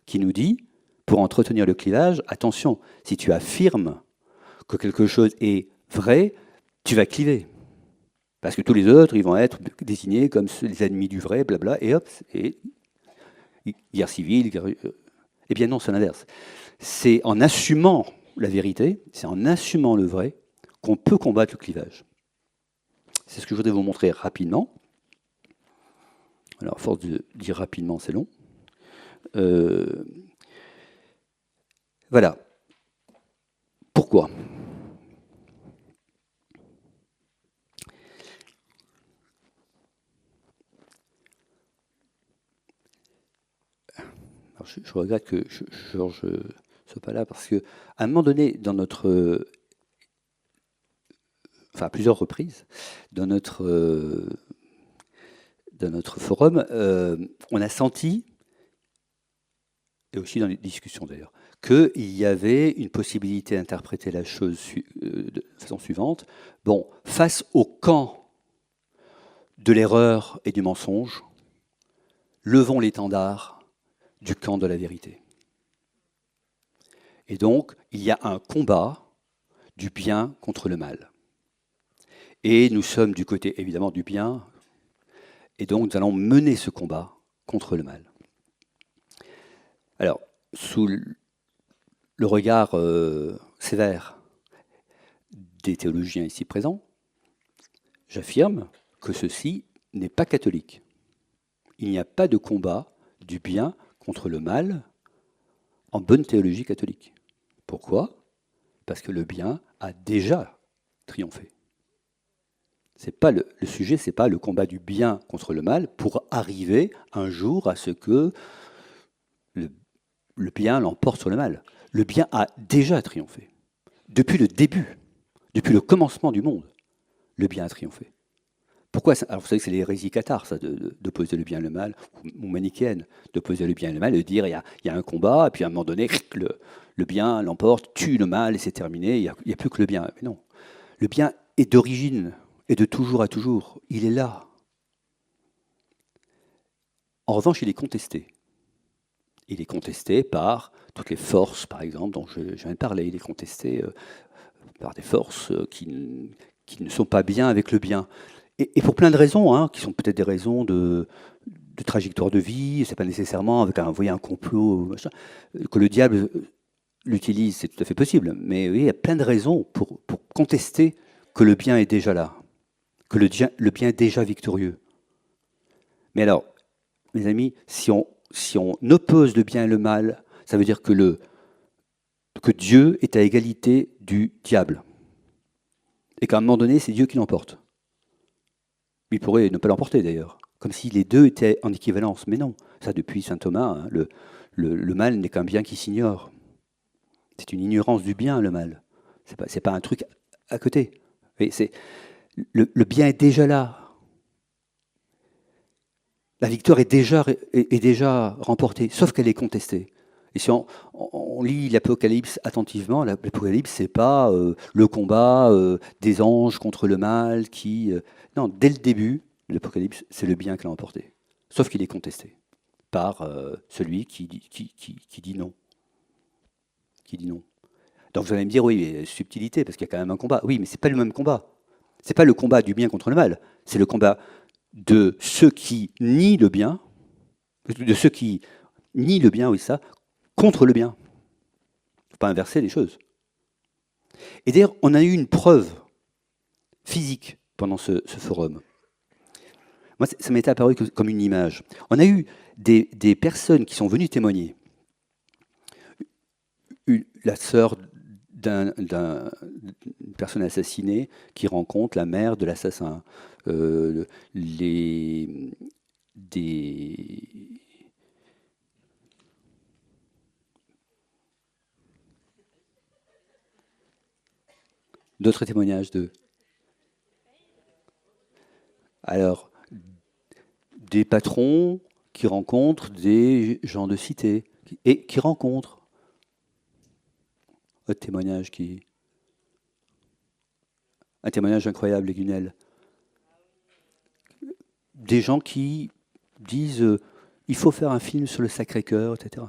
qui nous dit, pour entretenir le clivage, attention, si tu affirmes que quelque chose est vrai, tu vas cliver. Parce que tous les autres, ils vont être désignés comme les ennemis du vrai, blabla, et hop, et guerre civile, eh bien non, c'est l'inverse. C'est en assumant la vérité, c'est en assumant le vrai qu'on peut combattre le clivage. C'est ce que je voudrais vous montrer rapidement. Alors, à force de dire rapidement, c'est long. Voilà. Pourquoi ? Alors, je regrette que Georges ne soit pas là parce qu'à un moment donné, dans notre enfin à plusieurs reprises, dans notre, forum, on a senti, et aussi dans les discussions d'ailleurs, qu'il y avait une possibilité d'interpréter la chose de façon suivante. Bon, face au camp de l'erreur et du mensonge, levons l'étendard du camp de la vérité. Et donc, il y a un combat du bien contre le mal. Et nous sommes du côté, évidemment, du bien, et donc nous allons mener ce combat contre le mal. Alors, sous le regard sévère des théologiens ici présents, j'affirme que ceci n'est pas catholique. Il n'y a pas de combat du bien contre le mal en bonne théologie catholique. Pourquoi ? Parce que le bien a déjà triomphé. C'est pas le sujet, c'est pas le combat du bien contre le mal pour arriver un jour à ce que le bien l'emporte sur le mal. Le bien a déjà triomphé. Depuis le début, depuis le commencement du monde, le bien a triomphé. Pourquoi ça ? Alors vous savez que c'est l'hérésie cathare, ça, d'opposer le bien et le mal, ou manichéenne, d'opposer le bien et le mal, de dire il y a un combat, et puis à un moment donné, le bien l'emporte, tue le mal, et c'est terminé, il n'y a plus que le bien. Mais non, le bien est d'origine, et de toujours à toujours, il est là. En revanche, il est contesté. Il est contesté par toutes les forces, par exemple, dont je viens de parler. Il est contesté par des forces qui ne sont pas bien avec le bien. Et pour plein de raisons, hein, qui sont peut-être des raisons de trajectoire de vie, c'est pas nécessairement avec un complot, machin, que le diable l'utilise, c'est tout à fait possible. Mais oui, il y a plein de raisons pour contester que le bien est déjà là, que le bien est déjà victorieux. Mais alors, mes amis, si on oppose le bien et le mal, ça veut dire que Dieu est à égalité du diable. Et qu'à un moment donné, c'est Dieu qui l'emporte. Il pourrait ne pas l'emporter d'ailleurs, comme si les deux étaient en équivalence. Mais non, ça depuis saint Thomas, hein, le mal n'est qu'un bien qui s'ignore. C'est une ignorance du bien, le mal. C'est pas un truc à côté. Le bien est déjà là. La victoire est déjà remportée, sauf qu'elle est contestée. Et si on lit l'Apocalypse attentivement, l'Apocalypse, c'est pas le combat des anges contre le mal qui... non, dès le début, l'Apocalypse, c'est le bien qui l'a emporté. Sauf qu'il est contesté par celui qui dit non. Qui dit non. Donc vous allez me dire, oui, subtilité, parce qu'il y a quand même un combat. Oui, mais c'est pas le même combat. C'est pas le combat du bien contre le mal. C'est le combat de ceux qui nient le bien, oui, ça, contre le bien. Il ne faut pas inverser les choses. Et d'ailleurs, on a eu une preuve physique pendant ce forum. Moi, ça m'était apparu comme une image. On a eu des personnes qui sont venues témoigner. La sœur d'une personne assassinée qui rencontre la mère de l'assassin. D'autres témoignages de... Alors, des patrons qui rencontrent des gens de cité, et qui rencontrent. Autre témoignage qui... Un témoignage incroyable, les Gunel. Des gens qui disent il faut faire un film sur le Sacré-Cœur, etc.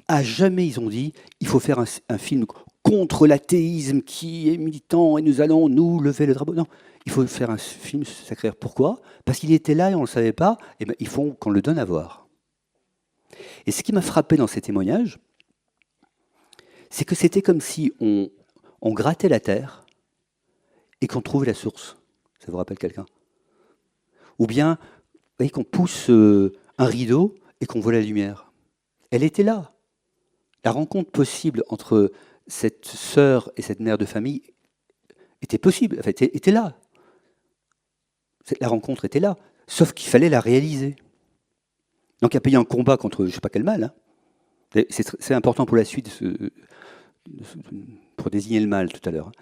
À jamais ils ont dit il faut faire un film contre l'athéisme qui est militant et nous allons nous lever le drapeau. Non, il faut faire un film sur le Sacré-Cœur. Pourquoi ? Parce qu'il était là et on ne le savait pas, et ben, il faut qu'on le donne à voir. Et ce qui m'a frappé dans ces témoignages, c'est que c'était comme si on grattait la terre et qu'on trouvait la source. Ça vous rappelle quelqu'un ? Ou bien, vous voyez, qu'on pousse un rideau et qu'on voit la lumière. Elle était là. La rencontre possible entre cette sœur et cette mère de famille était possible, en fait, était là. La rencontre était là, sauf qu'il fallait la réaliser. Donc il a payé un combat contre je ne sais pas quel mal. Hein. C'est important pour la suite, pour désigner le mal tout à l'heure.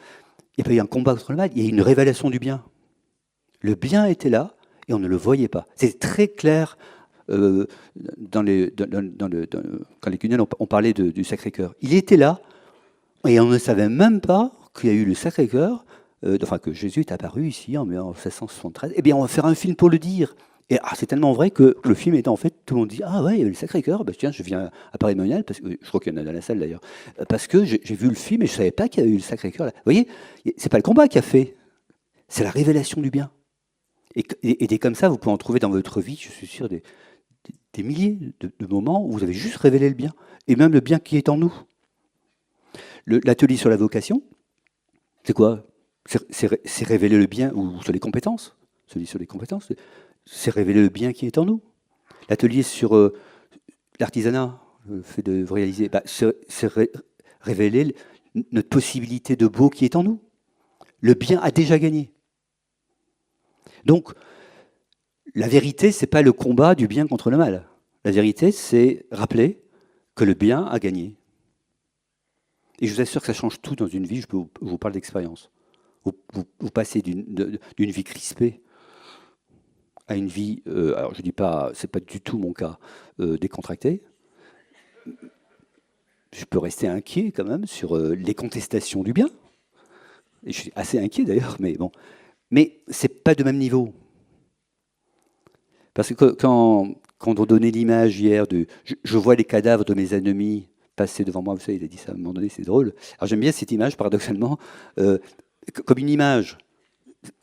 n'y a pas eu un combat contre le mal, il y a eu une révélation du bien. Le bien était là et on ne le voyait pas. C'est très clair quand les Cunel ont parlé du Sacré-Cœur. Il était là et on ne savait même pas qu'il y a eu le Sacré-Cœur, que Jésus est apparu ici en 1673. Eh bien, on va faire un film pour le dire. Et c'est tellement vrai que le film est en fait, tout le monde dit ah ouais, il y a eu le Sacré-Cœur. Bah, tiens, je viens à Paris-Monial, parce que je crois qu'il y en a dans la salle d'ailleurs, parce que j'ai vu le film et je savais pas qu'il y avait eu le Sacré-Cœur là. Vous voyez, c'est pas le combat qui a fait, c'est la révélation du bien. Et des comme ça, vous pouvez en trouver dans votre vie, je suis sûr, des milliers de moments où vous avez juste révélé le bien, et même le bien qui est en nous. L'atelier sur la vocation, c'est quoi? C'est révéler le bien, ou sur les compétences, celui sur les compétences, c'est révéler le bien qui est en nous. L'atelier sur l'artisanat, le fait de réaliser, c'est révéler notre possibilité de beau qui est en nous. Le bien a déjà gagné. Donc, la vérité, c'est pas le combat du bien contre le mal. La vérité, c'est rappeler que le bien a gagné. Et je vous assure que ça change tout dans une vie. Je vous parle d'expérience. Vous passez d'une vie crispée à une vie, alors je dis pas, c'est pas du tout mon cas, décontractée. Je peux rester inquiet quand même sur les contestations du bien. Et je suis assez inquiet d'ailleurs, mais bon. Mais c'est pas de même niveau. Parce que quand on donnait l'image hier je vois les cadavres de mes ennemis passer devant moi, vous savez, il a dit ça à un moment donné, c'est drôle. Alors j'aime bien cette image, paradoxalement, comme une image.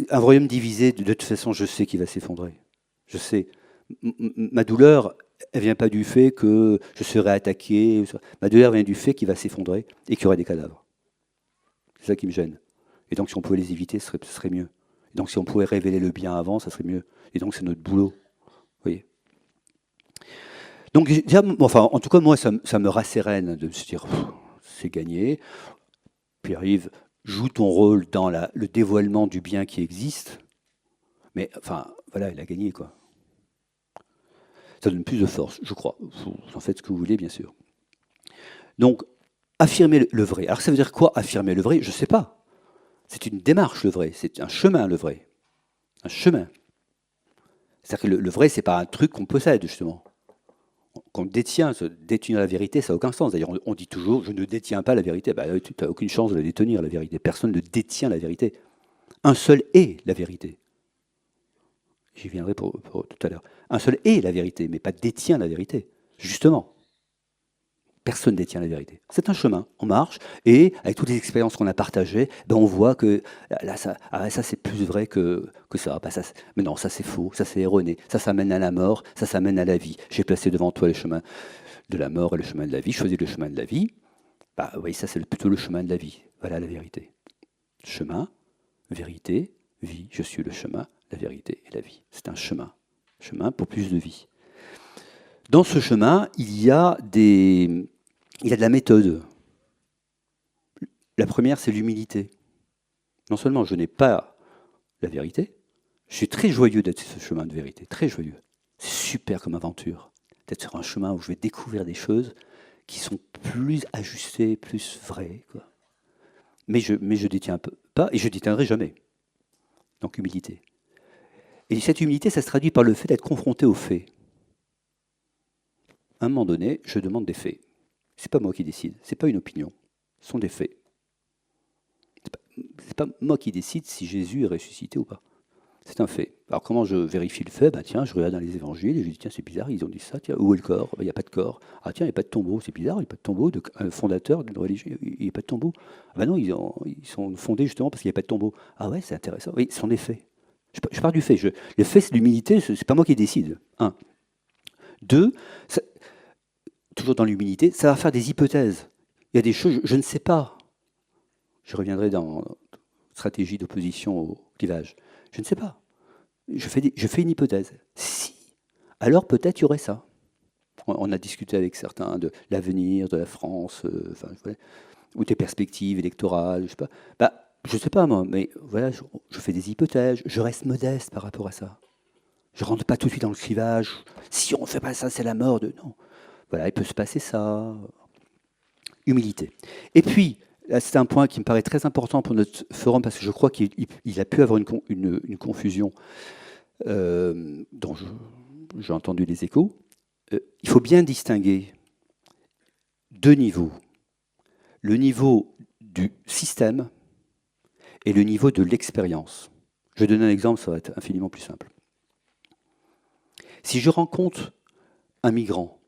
Un royaume divisé, de toute façon, je sais qu'il va s'effondrer. Je sais. Ma douleur, elle vient pas du fait que je serai attaqué. Ma douleur vient du fait qu'il va s'effondrer et qu'il y aurait des cadavres. C'est ça qui me gêne. Et donc, si on pouvait les éviter, ce serait mieux. Et donc, si on pouvait révéler le bien avant, ça serait mieux. Et donc, c'est notre boulot. Vous voyez. Donc, déjà, enfin, en tout cas, moi, ça me rassérène de se dire, c'est gagné. Puis arrive, joue ton rôle dans le dévoilement du bien qui existe. Mais, enfin, voilà, il a gagné, quoi. Ça donne plus de force, je crois. Vous en faites ce que vous voulez, bien sûr. Donc, affirmer le vrai. Alors, ça veut dire quoi, affirmer le vrai? Je ne sais pas. C'est une démarche, le vrai. C'est un chemin, le vrai. Un chemin. C'est-à-dire que le vrai, ce n'est pas un truc qu'on possède, justement. Qu'on détient. Détenir la vérité, ça n'a aucun sens. D'ailleurs, on dit toujours, je ne détiens pas la vérité. Ben, tu n'as aucune chance de la détenir, la vérité. Personne ne détient la vérité. Un seul est la vérité. J'y viendrai pour tout à l'heure. Un seul est la vérité, mais pas détient la vérité. Justement, personne ne détient la vérité. C'est un chemin, on marche, et avec toutes les expériences qu'on a partagées, on voit que là, ça c'est plus vrai que ça. Mais non, ça c'est faux, ça c'est erroné, ça mène à la mort, ça mène à la vie. J'ai placé devant toi le chemin de la mort et le chemin de la vie, je choisis le chemin de la vie. Oui, ça c'est plutôt le chemin de la vie. Voilà la vérité. Chemin, vérité, vie. Je suis le chemin, la vérité et la vie. C'est un chemin. Chemin pour plus de vie. Dans ce chemin, il y a de la méthode. La première, c'est l'humilité. Non seulement je n'ai pas la vérité, je suis très joyeux d'être sur ce chemin de vérité, très joyeux. C'est super comme aventure, d'être sur un chemin où je vais découvrir des choses qui sont plus ajustées, plus vraies, quoi. Mais je détiens pas, et je détiendrai jamais. Donc humilité. Et cette humilité, ça se traduit par le fait d'être confronté aux faits. À un moment donné, je demande des faits. C'est pas moi qui décide, c'est pas une opinion, ce sont des faits. C'est pas moi qui décide si Jésus est ressuscité ou pas. C'est un fait. Alors comment je vérifie le fait? Tiens, je regarde dans les évangiles et je dis tiens, c'est bizarre, ils ont dit ça, tiens, où est le corps? Il n'y a pas de corps. Ah tiens, il n'y a pas de tombeau, c'est bizarre, il n'y a pas de tombeau, un fondateur d'une religion, il n'y a pas de tombeau. Ah non, ils sont fondés justement parce qu'il n'y a pas de tombeau. Ah ouais, c'est intéressant. Oui, ce sont des faits. Je pars du fait. Le fait, c'est l'humilité, c'est pas moi qui décide. Un. Deux, toujours dans l'humilité, ça va faire des hypothèses. Il y a des choses, je ne sais pas. Je reviendrai dans stratégie d'opposition au clivage. Je ne sais pas. Je fais une hypothèse. Si, alors peut-être il y aurait ça. On a discuté avec certains de l'avenir de la France, ou des perspectives électorales, je sais pas. Je sais pas moi, mais voilà, je fais des hypothèses, je reste modeste par rapport à ça. Je rentre pas tout de suite dans le clivage. Si on ne fait pas ça, c'est la mort de... Non. Voilà, il peut se passer ça. Humilité. Et puis, c'est un point qui me paraît très important pour notre forum, parce que je crois qu'il a pu avoir une confusion dont j'ai entendu les échos. Il faut bien distinguer deux niveaux. Le niveau du système et le niveau de l'expérience. Je vais donner un exemple, ça va être infiniment plus simple. Si je rencontre un migrant,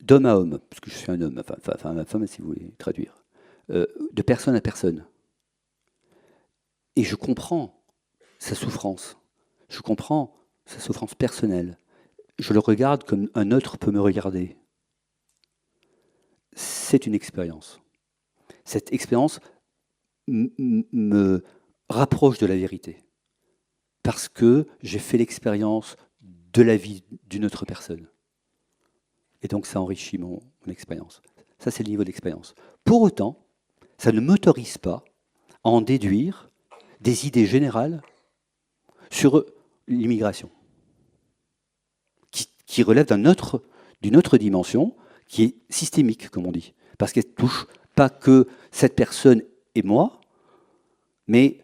d'homme à homme, parce que je suis un homme, enfin ma femme si vous voulez traduire, de personne à personne, et je comprends sa souffrance, je comprends sa souffrance personnelle, je le regarde comme un autre peut me regarder, c'est une expérience. Cette expérience me rapproche de la vérité, parce que j'ai fait l'expérience de la vie d'une autre personne. Et donc ça enrichit mon expérience. Ça, c'est le niveau d'expérience. Pour autant, ça ne m'autorise pas à en déduire des idées générales sur l'immigration, qui relève d'une autre dimension, qui est systémique, comme on dit, parce qu'elle ne touche pas que cette personne et moi, mais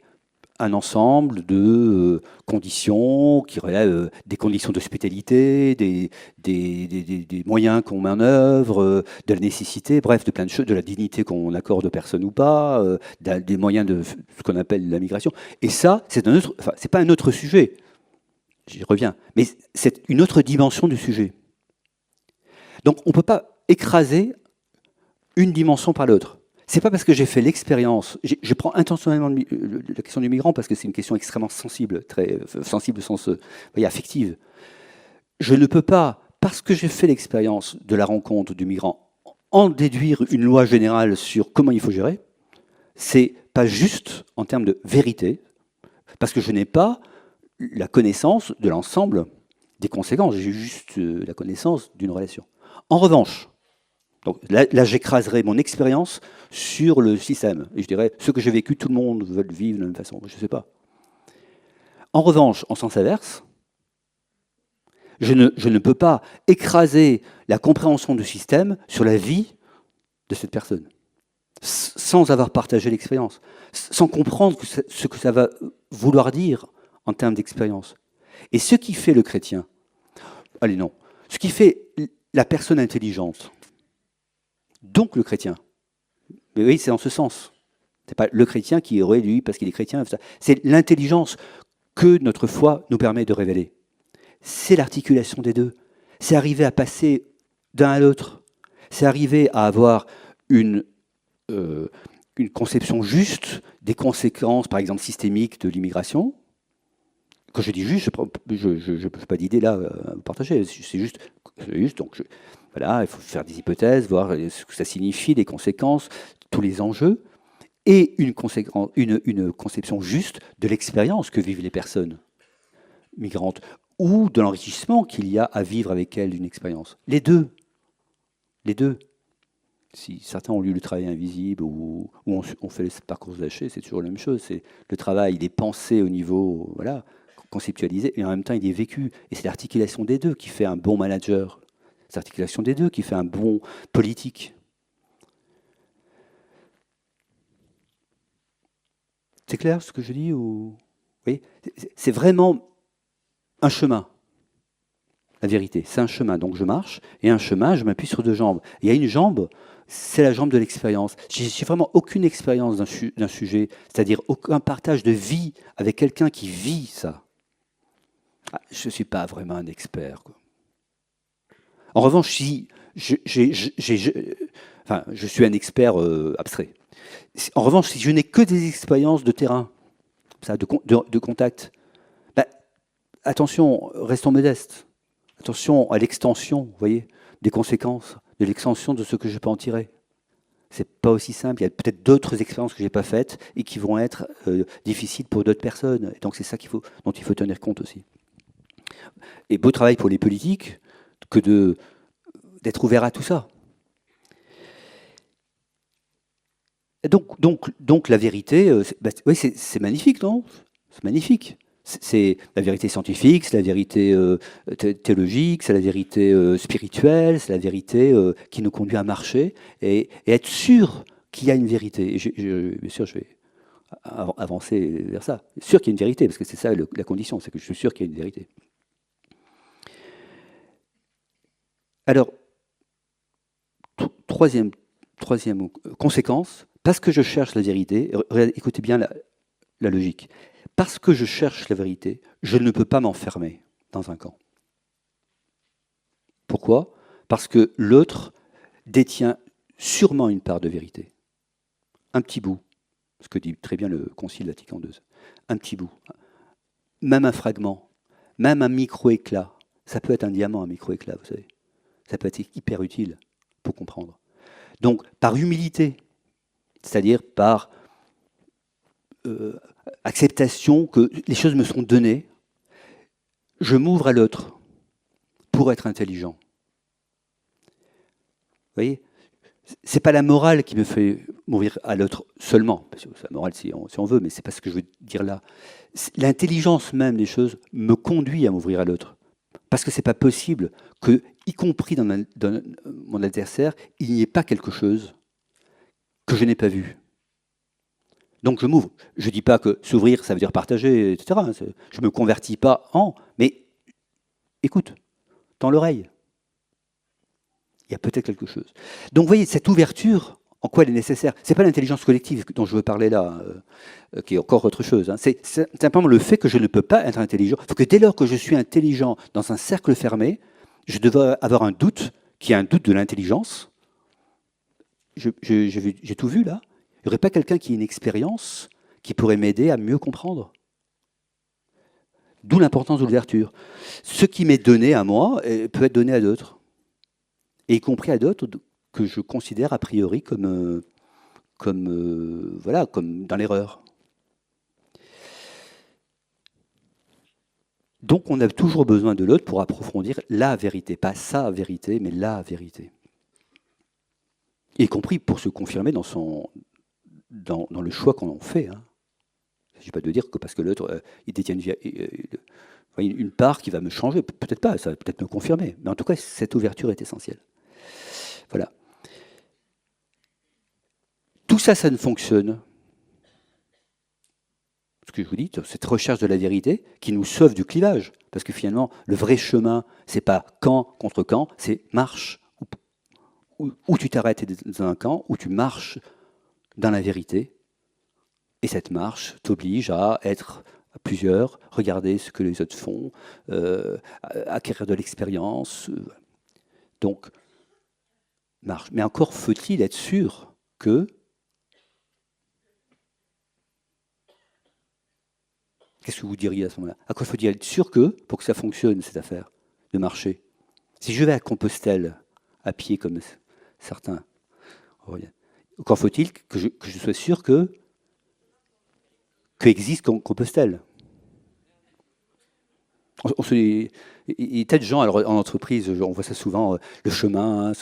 un ensemble de conditions qui relèvent des conditions d'hospitalité, des moyens qu'on met en œuvre, de la nécessité, bref, de plein de choses, de la dignité qu'on accorde aux personnes ou pas, des moyens de ce qu'on appelle la migration. Et ça, c'est c'est pas un autre sujet, j'y reviens, mais c'est une autre dimension du sujet. Donc on ne peut pas écraser une dimension par l'autre. C'est pas parce que j'ai fait l'expérience, je prends intentionnellement la question du migrant parce que c'est une question extrêmement sensible, très sensible au sens affective. Je ne peux pas, parce que j'ai fait l'expérience de la rencontre du migrant, en déduire une loi générale sur comment il faut gérer. C'est pas juste en termes de vérité, parce que je n'ai pas la connaissance de l'ensemble des conséquences, j'ai juste la connaissance d'une relation. En revanche, donc là j'écraserai mon expérience sur le système. Et je dirais, ce que j'ai vécu, tout le monde veut le vivre de la même façon. Je ne sais pas. En revanche, en sens inverse, je ne peux pas écraser la compréhension du système sur la vie de cette personne, sans avoir partagé l'expérience, sans comprendre ce que ça va vouloir dire en termes d'expérience. Et ce qui fait le chrétien, allez non, ce qui fait la personne intelligente, donc le chrétien, mais oui, c'est en ce sens. C'est pas le chrétien qui est réduit parce qu'il est chrétien. C'est l'intelligence que notre foi nous permet de révéler. C'est l'articulation des deux. C'est arriver à passer d'un à l'autre. C'est arriver à avoir une conception juste des conséquences, par exemple systémiques, de l'immigration. Quand je dis juste, je ne peux pas d'idée là à partager. C'est juste donc voilà, il faut faire des hypothèses, voir ce que ça signifie, les conséquences, tous les enjeux, et une conception juste de l'expérience que vivent les personnes migrantes, ou de l'enrichissement qu'il y a à vivre avec elles une expérience. Les deux. Les deux. Si certains ont lu Le Travail invisible ou on fait le parcours lâché, c'est toujours la même chose. C'est le travail, il est pensé au niveau, voilà, conceptualisé, et en même temps il est vécu. Et c'est l'articulation des deux qui fait un bon manager. C'est l'articulation des deux qui fait un bon politique. C'est clair ce que je dis ou... Oui, c'est vraiment un chemin. La vérité, c'est un chemin. Donc je marche, et un chemin, je m'appuie sur deux jambes. Il y a une jambe, c'est la jambe de l'expérience. Je n'ai vraiment aucune expérience d'un sujet, c'est-à-dire aucun partage de vie avec quelqu'un qui vit ça. Je ne suis pas vraiment un expert, quoi. En revanche, si je suis un expert abstrait. En revanche, si je n'ai que des expériences de terrain, ça, de contact, bah, attention, restons modestes. Attention à l'extension, vous voyez, des conséquences, de l'extension de ce que je peux en tirer. C'est pas aussi simple. Il y a peut-être d'autres expériences que j'ai pas faites et qui vont être difficiles pour d'autres personnes. Et donc c'est ça dont il faut tenir compte aussi. Et beau travail pour les politiques que d'être ouvert à tout ça. Et donc la vérité, oui, c'est magnifique, non? C'est magnifique. C'est la vérité scientifique, c'est la vérité théologique, c'est la vérité spirituelle, c'est la vérité qui nous conduit à marcher et être sûr qu'il y a une vérité. Et bien sûr, je vais avancer vers ça. Sûr qu'il y a une vérité, parce que c'est ça la condition, c'est que je suis sûr qu'il y a une vérité. Alors, troisième conséquence, parce que je cherche la vérité, écoutez bien la logique, parce que je cherche la vérité, je ne peux pas m'enfermer dans un camp. Pourquoi? Parce que l'autre détient sûrement une part de vérité. Un petit bout, ce que dit très bien le Concile Vatican II. Un petit bout, même un fragment, même un micro-éclat. Ça peut être un diamant, un micro-éclat, vous savez. Ça peut être hyper utile pour comprendre. Donc, par humilité, c'est-à-dire par acceptation que les choses me sont données, je m'ouvre à l'autre pour être intelligent. Vous voyez, c'est pas la morale qui me fait m'ouvrir à l'autre seulement, parce que c'est la morale si on veut, mais c'est pas ce que je veux dire là. L'intelligence même des choses me conduit à m'ouvrir à l'autre, parce que c'est pas possible que, y compris dans mon adversaire, il n'y ait pas quelque chose que je n'ai pas vu. Donc je m'ouvre. Je ne dis pas que s'ouvrir, ça veut dire partager, etc. Je ne me convertis pas en, mais écoute, tends l'oreille. Il y a peut-être quelque chose. Donc vous voyez, cette ouverture, en quoi elle est nécessaire? Ce n'est pas l'intelligence collective dont je veux parler là, qui est encore autre chose. Hein. C'est simplement le fait que je ne peux pas être intelligent. Il faut que dès lors que je suis intelligent dans un cercle fermé, je devrais avoir un doute, qui est un doute de l'intelligence. J'ai tout vu là. Il n'y aurait pas quelqu'un qui ait une expérience qui pourrait m'aider à mieux comprendre. D'où l'importance de l'ouverture. Ce qui m'est donné à moi peut être donné à d'autres. Et y compris à d'autres que je considère a priori comme dans l'erreur. Donc on a toujours besoin de l'autre pour approfondir la vérité. Pas sa vérité, mais la vérité. Y compris pour se confirmer dans le choix qu'on en fait. Hein. Il ne s'agit pas de dire que parce que l'autre il détient une part qui va me changer. Peut-être pas, ça va peut-être me confirmer. Mais en tout cas, cette ouverture est essentielle. Voilà. Tout ça, ça ne fonctionne. Ce que je vous dis, cette recherche de la vérité qui nous sauve du clivage. Parce que finalement, le vrai chemin, c'est pas camp contre camp, c'est marche. Où tu t'arrêtes dans un camp, où tu marches dans la vérité. Et cette marche t'oblige à être à plusieurs, regarder ce que les autres font, acquérir de l'expérience. Donc, marche. Mais encore faut-il être sûr que... Qu'est-ce que vous diriez à ce moment-là? À quoi faut-il être sûr que, pour que ça fonctionne, cette affaire de marcher? Si je vais à Compostelle, à pied comme certains, encore faut-il que je sois sûr que existe Compostelle. Il y a tas de gens alors, en entreprise, on voit ça souvent, le chemin,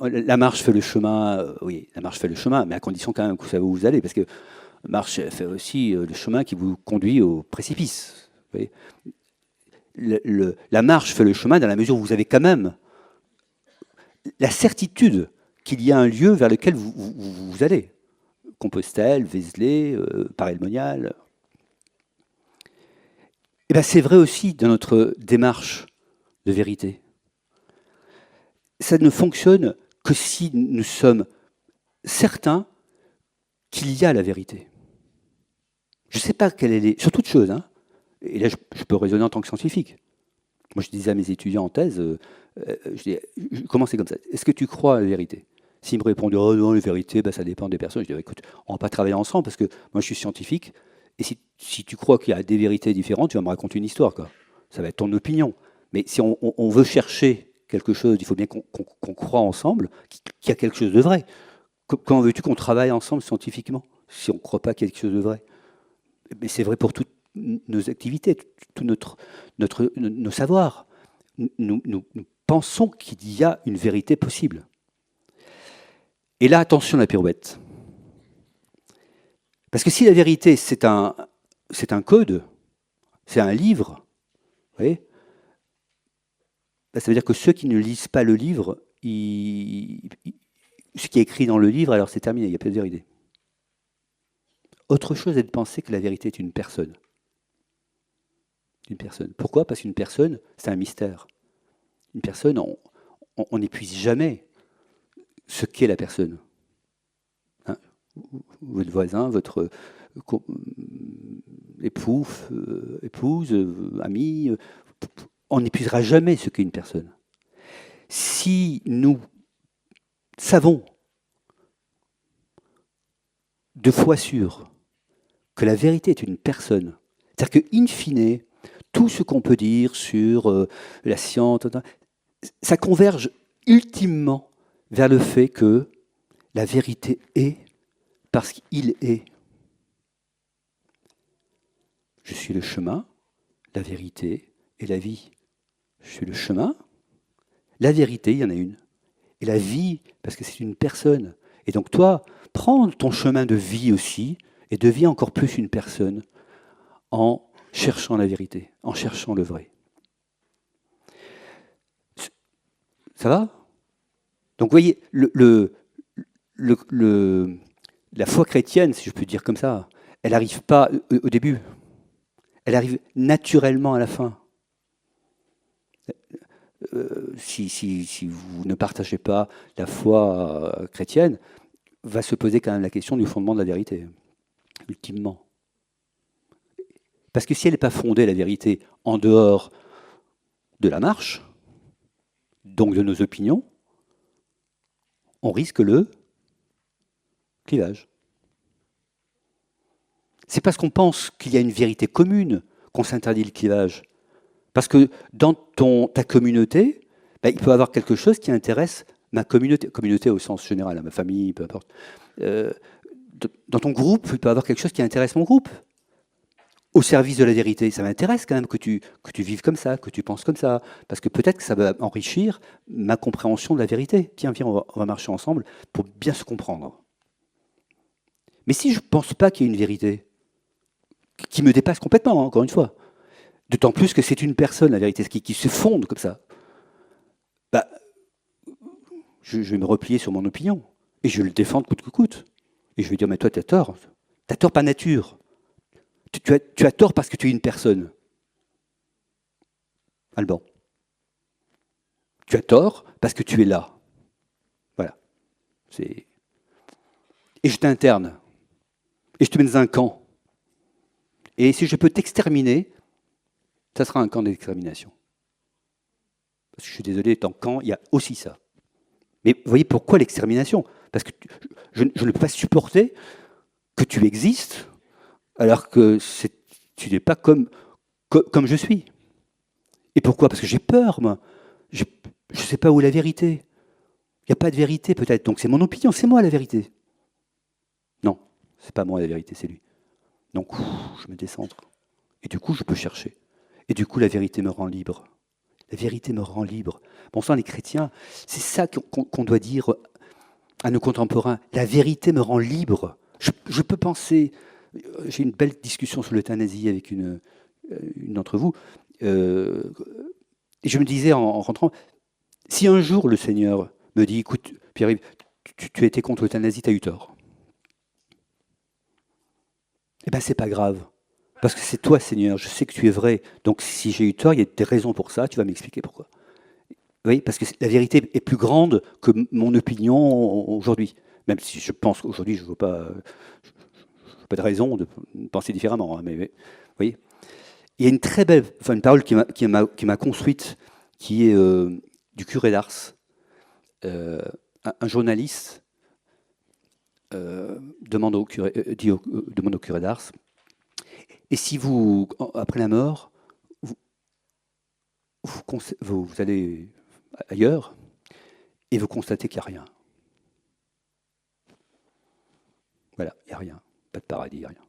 la marche fait le chemin, oui, la marche fait le chemin, mais à condition quand même que vous savez où vous allez, parce que la marche fait aussi le chemin qui vous conduit au précipice. Vous voyez. La marche fait le chemin dans la mesure où vous avez quand même la certitude qu'il y a un lieu vers lequel vous allez. Compostelle, Vézelay, Paray-le-Monial. Et bien c'est vrai aussi dans notre démarche de vérité. Ça ne fonctionne que si nous sommes certains qu'il y a la vérité. Je ne sais pas quelle est sur toute chose, hein. Et là je peux raisonner en tant que scientifique. Moi je disais à mes étudiants en thèse, je commençais comme ça, est-ce que tu crois à la vérité? S'ils me répondaient, oh non, la vérité, ben, ça dépend des personnes, je disais, écoute, on ne va pas travailler ensemble parce que moi je suis scientifique, et si tu crois qu'il y a des vérités différentes, tu vas me raconter une histoire, quoi. Ça va être ton opinion. Mais si on veut chercher quelque chose, il faut bien qu'on croit ensemble qu'il y a quelque chose de vrai. Comment veux-tu qu'on travaille ensemble scientifiquement si on ne croit pas qu'il y a quelque chose de vrai? Mais c'est vrai pour toutes nos activités, tous nos savoirs. Nous pensons qu'il y a une vérité possible. Et là, attention à la pirouette. Parce que si la vérité, c'est un code, c'est un livre, vous voyez, ben ça veut dire que ceux qui ne lisent pas le livre, ils ce qui est écrit dans le livre, alors c'est terminé, il n'y a pas de vérité. Autre chose est de penser que la vérité est une personne. Une personne. Pourquoi? Parce qu'une personne, c'est un mystère. Une personne, on n'épuise jamais ce qu'est la personne. Hein, votre voisin, votre époux, épouse, ami, on n'épuisera jamais ce qu'est une personne. Si nous savons de foi sûre que la vérité est une personne, c'est-à-dire que, in fine, tout ce qu'on peut dire sur la science, ça converge ultimement vers le fait que la vérité est parce qu'il est. Je suis le chemin, la vérité et la vie. Je suis le chemin, la vérité, il y en a une. Et la vie, parce que c'est une personne. Et donc toi, prends ton chemin de vie aussi et deviens encore plus une personne en cherchant la vérité, en cherchant le vrai. Ça va? Donc vous voyez, la foi chrétienne, si je peux dire comme ça, elle n'arrive pas au début. Elle arrive naturellement à la fin. Si vous ne partagez pas la foi chrétienne, va se poser quand même la question du fondement de la vérité, ultimement. Parce que si elle n'est pas fondée, la vérité, en dehors de la marche, donc de nos opinions, on risque le clivage. C'est parce qu'on pense qu'il y a une vérité commune qu'on s'interdit le clivage. Parce que dans ta communauté, il peut y avoir quelque chose qui intéresse ma communauté au sens général, ma famille, peu importe. Dans ton groupe, il peut y avoir quelque chose qui intéresse mon groupe, au service de la vérité. Ça m'intéresse quand même que tu vives comme ça, que tu penses comme ça, parce que peut-être que ça va enrichir ma compréhension de la vérité. Tiens, viens, on va marcher ensemble pour bien se comprendre. Mais si je ne pense pas qu'il y ait une vérité, qui me dépasse complètement, hein, encore une fois, d'autant plus que c'est une personne, la vérité, qui se fonde comme ça, je vais me replier sur mon opinion, et je vais le défendre coûte que coûte. Et je vais dire, mais toi, tu as tort. Tu as tort par nature. Tu as tort parce que tu es une personne. Alban. Tu as tort parce que tu es là. Voilà. Et je t'interne. Et je te mets dans un camp. Et si je peux t'exterminer, ça sera un camp d'extermination. Parce que je suis désolé, dans le camp, il y a aussi ça. Mais vous voyez pourquoi l'extermination? Parce que je ne peux pas supporter que tu existes alors que tu n'es pas comme je suis. Et pourquoi? Parce que j'ai peur, moi. Je ne sais pas où est la vérité. Il n'y a pas de vérité, peut-être. Donc c'est mon opinion, c'est moi la vérité. Non, c'est pas moi la vérité, c'est lui. Donc je me décentre. Et du coup, je peux chercher. Et du coup, la vérité me rend libre. La vérité me rend libre. Bon sang, les chrétiens, c'est ça qu'on doit dire à nos contemporains. La vérité me rend libre. Je peux penser... J'ai une belle discussion sur l'euthanasie avec une d'entre vous. Et je me disais en rentrant, si un jour le Seigneur me dit, écoute, Pierre-Yves, tu as été contre l'euthanasie, tu as eu tort. Eh bien, c'est pas grave. Parce que c'est toi, Seigneur, je sais que tu es vrai. Donc, si j'ai eu tort, il y a des raisons pour ça, tu vas m'expliquer pourquoi. Oui, parce que la vérité est plus grande que mon opinion aujourd'hui. Même si je pense qu'aujourd'hui, je ne veux pas de raison de penser différemment. Hein, mais vous voyez, il y a une très belle, une parole qui m'a construite, qui est du curé d'Ars. Un journaliste demande au curé d'Ars, et si vous, après la mort, vous allez ailleurs et vous constatez qu'il n'y a rien. Voilà, il n'y a rien. Pas de paradis, il n'y a rien.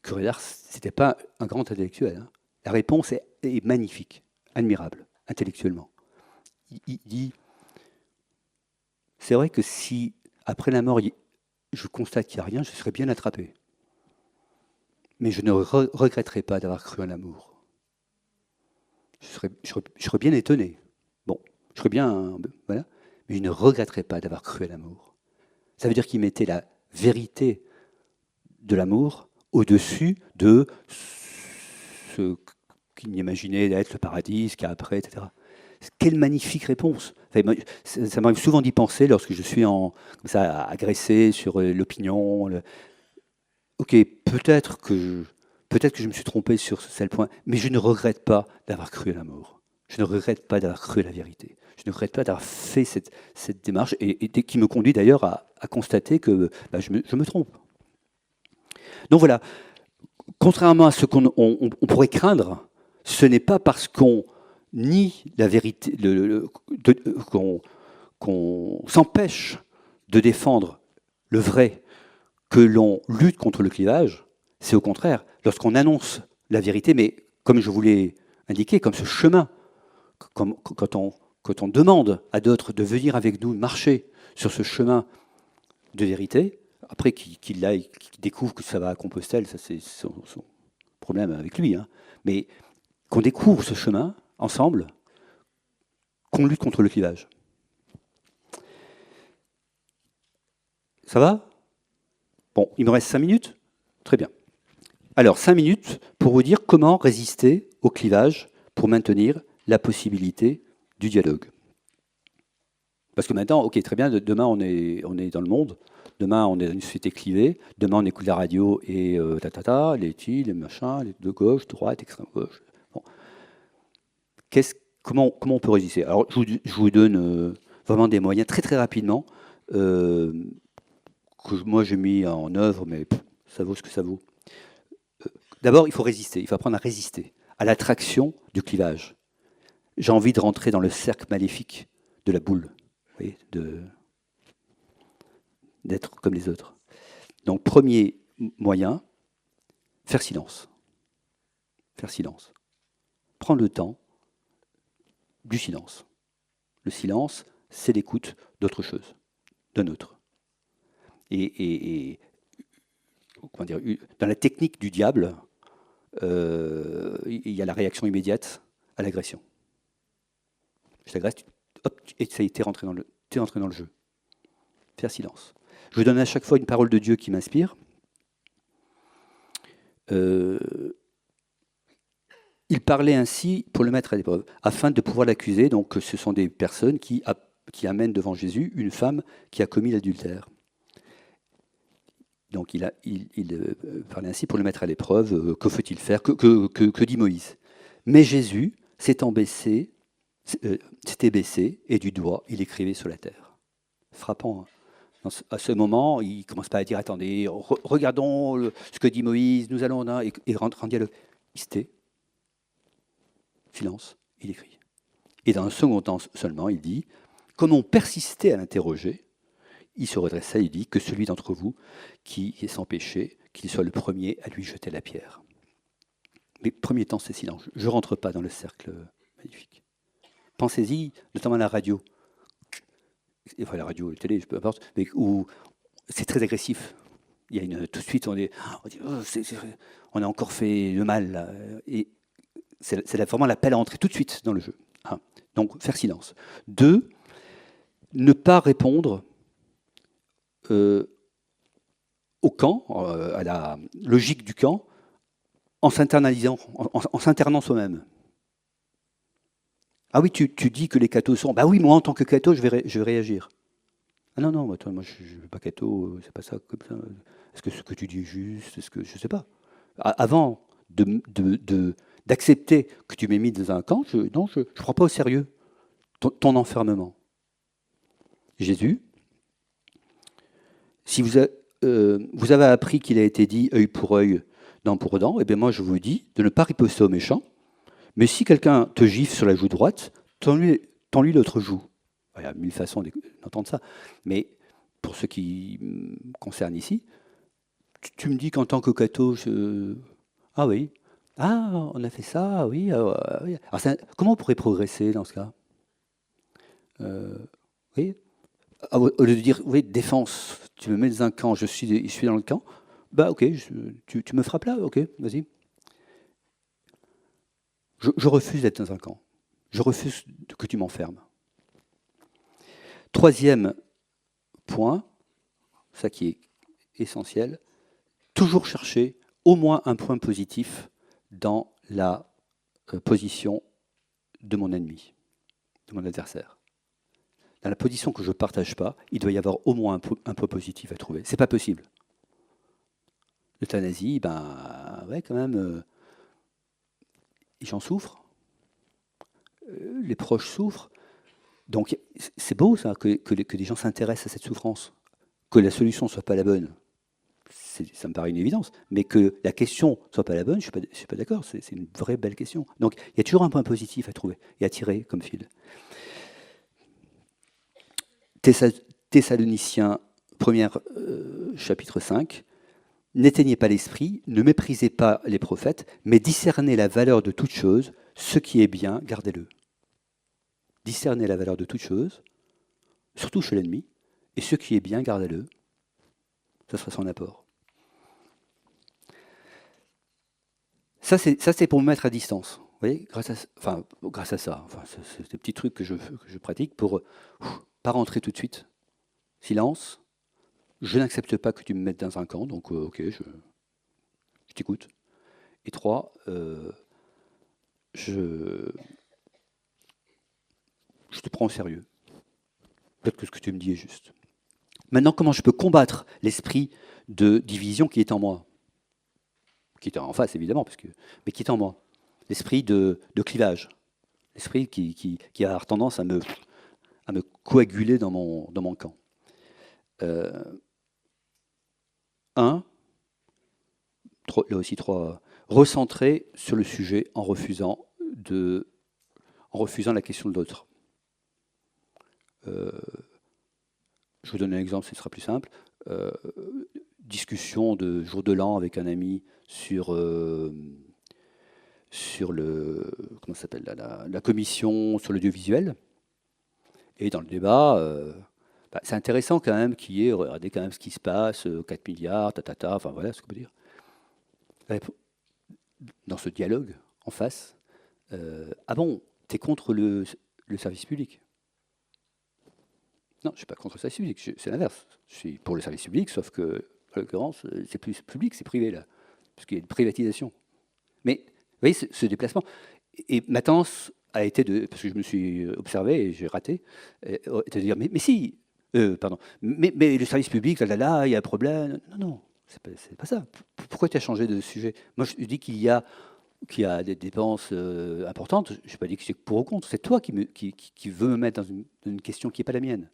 Curé d'Ars, ce n'était pas un grand intellectuel. Hein. La réponse est magnifique, admirable, intellectuellement. Il dit, c'est vrai que si, après la mort, je constate qu'il n'y a rien, je serais bien attrapé. Mais je ne regretterai pas d'avoir cru en l'amour. Je serais bien étonné. Bon, je serais bien... Voilà. mais je ne regretterai pas d'avoir cru à l'amour. Ça veut dire qu'il mettait la vérité de l'amour au-dessus de ce qu'il imaginait d'être le paradis, ce qu'il y a après, etc. Quelle magnifique réponse. Enfin, ça m'arrive souvent d'y penser lorsque je suis comme ça, agressé sur l'opinion. Ok, peut-être que je me suis trompé sur ce point, mais je ne regrette pas d'avoir cru à l'amour. Je ne regrette pas d'avoir cru à la vérité. Je ne regrette pas d'avoir fait cette démarche et qui me conduit d'ailleurs à constater que je me trompe. Donc voilà, contrairement à ce qu'on pourrait craindre, ce n'est pas parce qu'on nie la vérité, qu'on s'empêche de défendre le vrai, que l'on lutte contre le clivage. C'est au contraire, lorsqu'on annonce la vérité, mais comme je vous l'ai indiqué, comme ce chemin, quand on demande à d'autres de venir avec nous marcher sur ce chemin de vérité, après qu'il découvre que ça va à Compostelle, ça c'est son problème avec lui, hein, mais qu'on découvre ce chemin ensemble, qu'on lutte contre le clivage. Ça va? Bon, il me reste 5 minutes? Très bien. Alors, 5 minutes pour vous dire comment résister au clivage pour maintenir la possibilité du dialogue. Parce que maintenant, ok, très bien, demain on est dans le monde, demain on est dans une société clivée, demain on écoute la radio et les les machins, les de gauche, droite, extrême gauche. Bon. Comment on peut résister? Alors, je vous donne vraiment des moyens très très rapidement que moi j'ai mis en œuvre, mais ça vaut ce que ça vaut. D'abord, il faut résister, il faut apprendre à résister à l'attraction du clivage. J'ai envie de rentrer dans le cercle maléfique de la boule, vous voyez, d'être comme les autres. Donc, premier moyen, faire silence. Faire silence. Prendre le temps du silence. Le silence, c'est l'écoute d'autre chose, d'un autre. Et comment dire, dans la technique du diable, il y a la réaction immédiate à l'agression. Je t'agresse, hop, et ça y est, t'es rentré dans le jeu. Faire silence. Je vous donne à chaque fois une parole de Dieu qui m'inspire. Il parlait ainsi pour le mettre à l'épreuve, afin de pouvoir l'accuser. Donc, ce sont des personnes qui amènent devant Jésus une femme qui a commis l'adultère. Donc, il parlait ainsi pour le mettre à l'épreuve. Que faut-il faire? Que dit Moïse? Mais Jésus s'était baissé et du doigt, il écrivait sur la terre. Frappant. Hein. À ce moment, il ne commence pas à dire attendez, regardons ce que dit Moïse, nous allons là, et rentre en dialogue. Il se tait. Silence, il écrit. Et dans un second temps seulement, il dit comme on persistait à l'interroger, il se redressa et il dit que celui d'entre vous qui est sans péché, qu'il soit le premier à lui jeter la pierre. Mais premier temps, c'est silence. Je ne rentre pas dans le cercle magnifique. Pensez-y, notamment à la radio. Enfin, la radio, la télé, peu importe, mais où c'est très agressif. Il y a tout de suite, on dit on a encore fait le mal. Là. Et c'est vraiment l'appel à entrer tout de suite dans le jeu. Hein. Donc, faire silence. 2, ne pas répondre au camp, à la logique du camp, en s'internalisant, en s'internant soi-même. Ah oui, tu dis que les cathos sont... Bah oui, moi, en tant que catho, je vais réagir. Ah non, non, attends, moi, je ne veux pas catho, c'est pas ça, comme ça. Est-ce que ce que tu dis est juste? Est-ce que... Je ne sais pas. Avant d'accepter que tu m'aies mis dans un camp, je ne prends pas au sérieux ton enfermement. Jésus, si vous avez appris qu'il a été dit œil pour œil, dent pour dent, eh bien moi je vous dis de ne pas riposter aux méchants, mais si quelqu'un te gifle sur la joue droite, tends-lui l'autre joue. Il y a 1000 façons d'entendre ça. Mais pour ce qui me concerne ici, tu me dis qu'en tant que catho, ah oui, ah on a fait ça, oui. Oui. Alors comment on pourrait progresser dans ce cas? Oui. Au lieu de dire, oui, défense, tu me mets dans un camp, je suis dans le camp, bah ok, tu me frappes là, ok, vas-y. Je refuse d'être dans un camp. Je refuse que tu m'enfermes. Troisième point, ça qui est essentiel, toujours chercher au moins un point positif dans la position de mon ennemi, de mon adversaire. Dans la position que je ne partage pas, il doit y avoir au moins un point positif à trouver. C'est pas possible. L'euthanasie, ben ouais, quand même, les gens souffrent, les proches souffrent. Donc c'est beau ça, que les gens s'intéressent à cette souffrance. Que la solution ne soit pas la bonne, ça me paraît une évidence. Mais que la question ne soit pas la bonne, je ne suis pas d'accord. C'est une vraie belle question. Donc il y a toujours un point positif à trouver et à tirer comme fil. Thessaloniciens, chapitre 5. N'éteignez pas l'esprit, ne méprisez pas les prophètes, mais discernez la valeur de toute chose, ce qui est bien, gardez-le. Discernez la valeur de toute chose, surtout chez l'ennemi, et ce qui est bien, gardez-le. Ce sera son apport. Ça, c'est pour me mettre à distance. Vous voyez, grâce à ça. C'est des petits trucs que je pratique pour pas rentrer tout de suite. Silence. Je n'accepte pas que tu me mettes dans un camp, donc ok, je t'écoute. Et 3, je te prends au sérieux. Peut-être que ce que tu me dis est juste. Maintenant, comment je peux combattre l'esprit de division qui est en moi? Qui est en face, évidemment, mais qui est en moi. L'esprit de clivage. L'esprit qui a tendance à me coaguler dans mon camp. 1, là aussi 3, recentrer sur le sujet en refusant la question de l'autre. Je vous donne un exemple, ce sera plus simple. Discussion de jour de l'an avec un ami sur comment ça s'appelle, la commission sur l'audiovisuel. Et dans le débat, c'est intéressant quand même qu'il y ait, regardez quand même ce qui se passe, 4 milliards, enfin voilà ce qu'on peut dire. Dans ce dialogue, en face, ah bon, t'es contre le service public? Non, je ne suis pas contre le service public, c'est l'inverse. Je suis pour le service public, sauf que, en l'occurrence, c'est plus public, c'est privé, là, parce qu'il y a une privatisation. Mais, vous voyez, ce déplacement. Et ma tendance a été parce que je me suis observé et j'ai raté, de dire, mais si, pardon, mais le service public, là, il y a un problème. Non, c'est pas ça. Pourquoi tu as changé de sujet? Moi, je dis qu'il y a des dépenses importantes. Je n'ai pas dit que c'est pour ou contre. C'est toi qui veux me mettre dans une question qui n'est pas la mienne.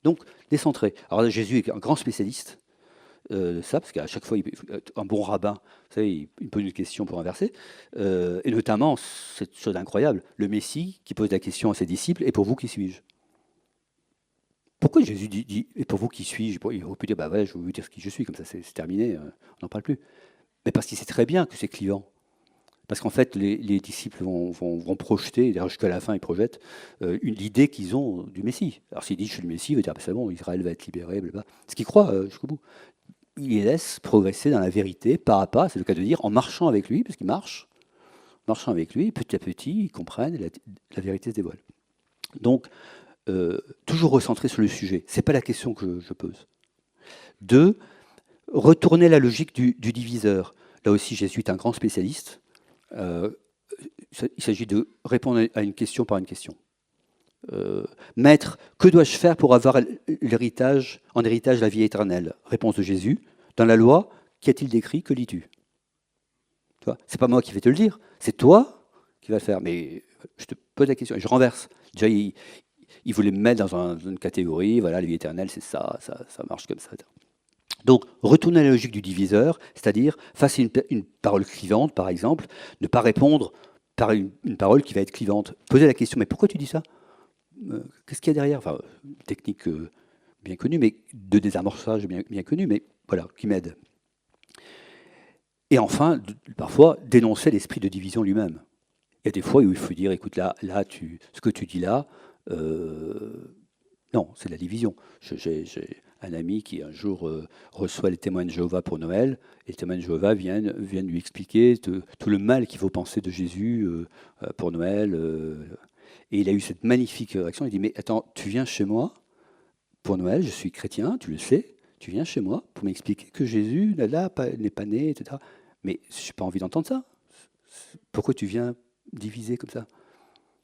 Donc, décentrer. Alors là, Jésus est un grand spécialiste de ça, parce qu'à chaque fois, un bon rabbin, vous savez, il pose une question pour un verset, et notamment, cette chose incroyable, le Messie qui pose la question à ses disciples, et pour vous, qui suis-je? Pourquoi Jésus dit et pour vous, qui suis-je? Il aurait pu dire, bah ouais, je vais vous dire ce qui je suis, comme ça c'est terminé, on n'en parle plus. Mais parce qu'il sait très bien que c'est clivant. Parce qu'en fait, les disciples vont projeter, d'ailleurs jusqu'à la fin ils projettent, l'idée qu'ils ont du Messie. Alors s'ils disent je suis le Messie, ils vont dire c'est bon, Israël va être libéré, blablabla. Ce qu'ils croient jusqu'au bout. Ils les laissent progresser dans la vérité, pas à pas, c'est le cas de dire, en marchant avec lui, parce qu'ils marchant avec lui, petit à petit, ils comprennent, et la vérité se dévoile. Donc, toujours recentrer sur le sujet. Ce n'est pas la question que je pose. 2, retourner la logique du diviseur. Là aussi, Jésus est un grand spécialiste. Il s'agit de répondre à une question par une question. Maître, que dois-je faire pour avoir en héritage la vie éternelle? Réponse de Jésus. Dans la loi, qu'y a-t-il d'écrit? Que lis-tu? C'est pas moi qui vais te le dire, c'est toi qui vas le faire. Mais je te pose la question et je renverse. Déjà, il voulait me mettre dans une catégorie, voilà, la vie éternelle, c'est ça marche comme ça. Donc, retourner à la logique du diviseur, c'est-à-dire, face à une parole clivante, par exemple, ne pas répondre par une parole qui va être clivante. Poser la question, mais pourquoi tu dis ça? Qu'est-ce qu'il y a derrière? Enfin, technique bien connue, mais de désamorçage bien connue, mais voilà, qui m'aide. Et enfin, parfois, dénoncer l'esprit de division lui-même. Il y a des fois où il faut dire, écoute, là ce que tu dis là, non, c'est de la division. J'ai un ami qui un jour reçoit les témoins de Jéhovah pour Noël, et les témoins de Jéhovah viennent lui expliquer tout le mal qu'il faut penser de Jésus pour Noël. Et il a eu cette magnifique réaction, il dit, mais attends, tu viens chez moi, pour Noël, je suis chrétien, tu le sais, tu viens chez moi pour m'expliquer que Jésus n'est pas né, etc. Mais je n'ai pas envie d'entendre ça. Pourquoi tu viens diviser comme ça?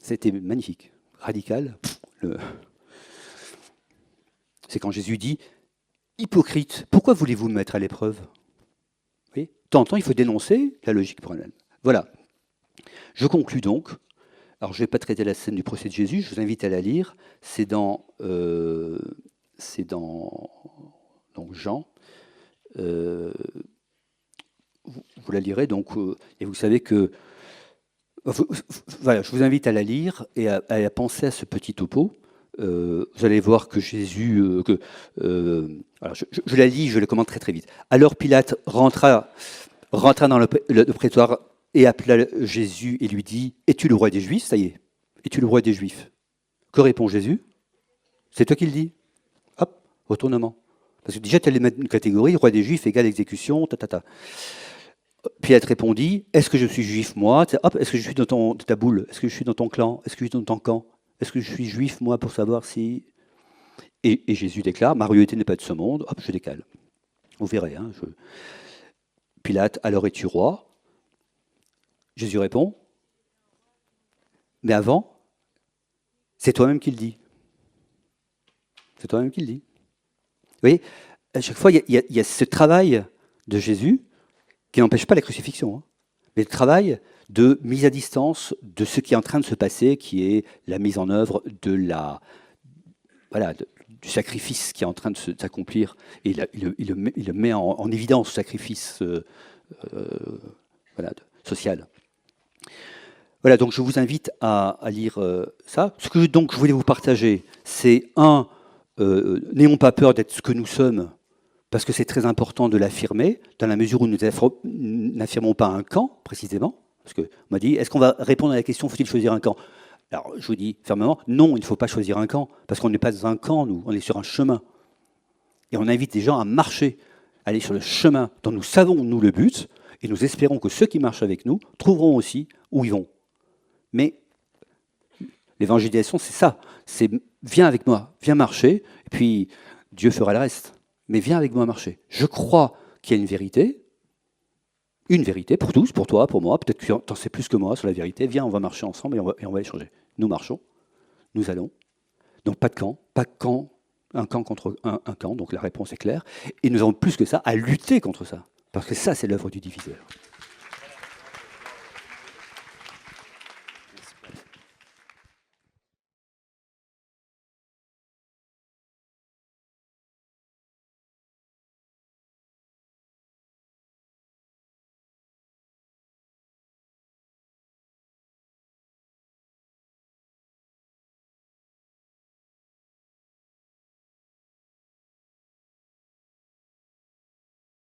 C'était magnifique, radical. C'est quand Jésus dit « Hypocrite, pourquoi voulez-vous me mettre à l'épreuve ?» Vous voyez, de temps en temps, il faut dénoncer la logique pour elle-même. Voilà. Je conclus donc. Alors, je ne vais pas traiter la scène du procès de Jésus, je vous invite à la lire. C'est dans donc Jean. Vous la lirez, donc, et vous savez que... Voilà, je vous invite à la lire et à penser à ce petit topo. Vous allez voir que Jésus... alors je la lis, je la commente très très vite. Alors Pilate rentra dans le prétoire et appela Jésus et lui dit « Es-tu le roi des Juifs ?» Ça y est. « Es-tu le roi des Juifs ?» Que répond Jésus? C'est toi qui le dis. Hop, retournement. Parce que déjà, tu allais mettre une catégorie, roi des Juifs égale exécution, ta. Pilate répondit, est-ce que je suis juif, moi? Hop, est-ce que je suis dans ta boule? Est-ce que je suis dans ton clan? Est-ce que je suis dans ton camp? Est-ce que je suis juif, moi, pour savoir si... Et Jésus déclare, ma royauté n'est pas de ce monde. Hop, je décale. Vous verrez. Hein, Pilate, alors es-tu roi? Jésus répond, mais avant, c'est toi-même qui le dis. C'est toi-même qui le dis. Vous voyez, à chaque fois, il y a ce travail de Jésus qui n'empêche pas la crucifixion, hein, mais le travail de mise à distance de ce qui est en train de se passer, qui est la mise en œuvre de du sacrifice qui est en train de s'accomplir. Et il le met en évidence, ce sacrifice social. Voilà, donc je vous invite à lire ça. Ce que donc je voulais vous partager, c'est n'ayons pas peur d'être ce que nous sommes, parce que c'est très important de l'affirmer, dans la mesure où nous n'affirmons pas un camp, précisément. Parce qu'on m'a dit, est-ce qu'on va répondre à la question, faut-il choisir un camp? Alors, je vous dis fermement, non, il ne faut pas choisir un camp, parce qu'on n'est pas dans un camp, nous, on est sur un chemin. Et on invite les gens à marcher, à aller sur le chemin dont nous savons, nous, le but, et nous espérons que ceux qui marchent avec nous trouveront aussi où ils vont. Mais l'évangélisation, c'est ça. C'est viens avec moi, viens marcher, et puis Dieu fera le reste. Mais viens avec moi marcher. Je crois qu'il y a une vérité pour tous, pour toi, pour moi. Peut-être que tu en sais plus que moi sur la vérité. Viens, on va marcher ensemble et on va échanger. Nous marchons, nous allons. Donc pas de camp, un camp contre un camp. Donc la réponse est claire. Et nous avons plus que ça à lutter contre ça. Parce que ça, c'est l'œuvre du diviseur.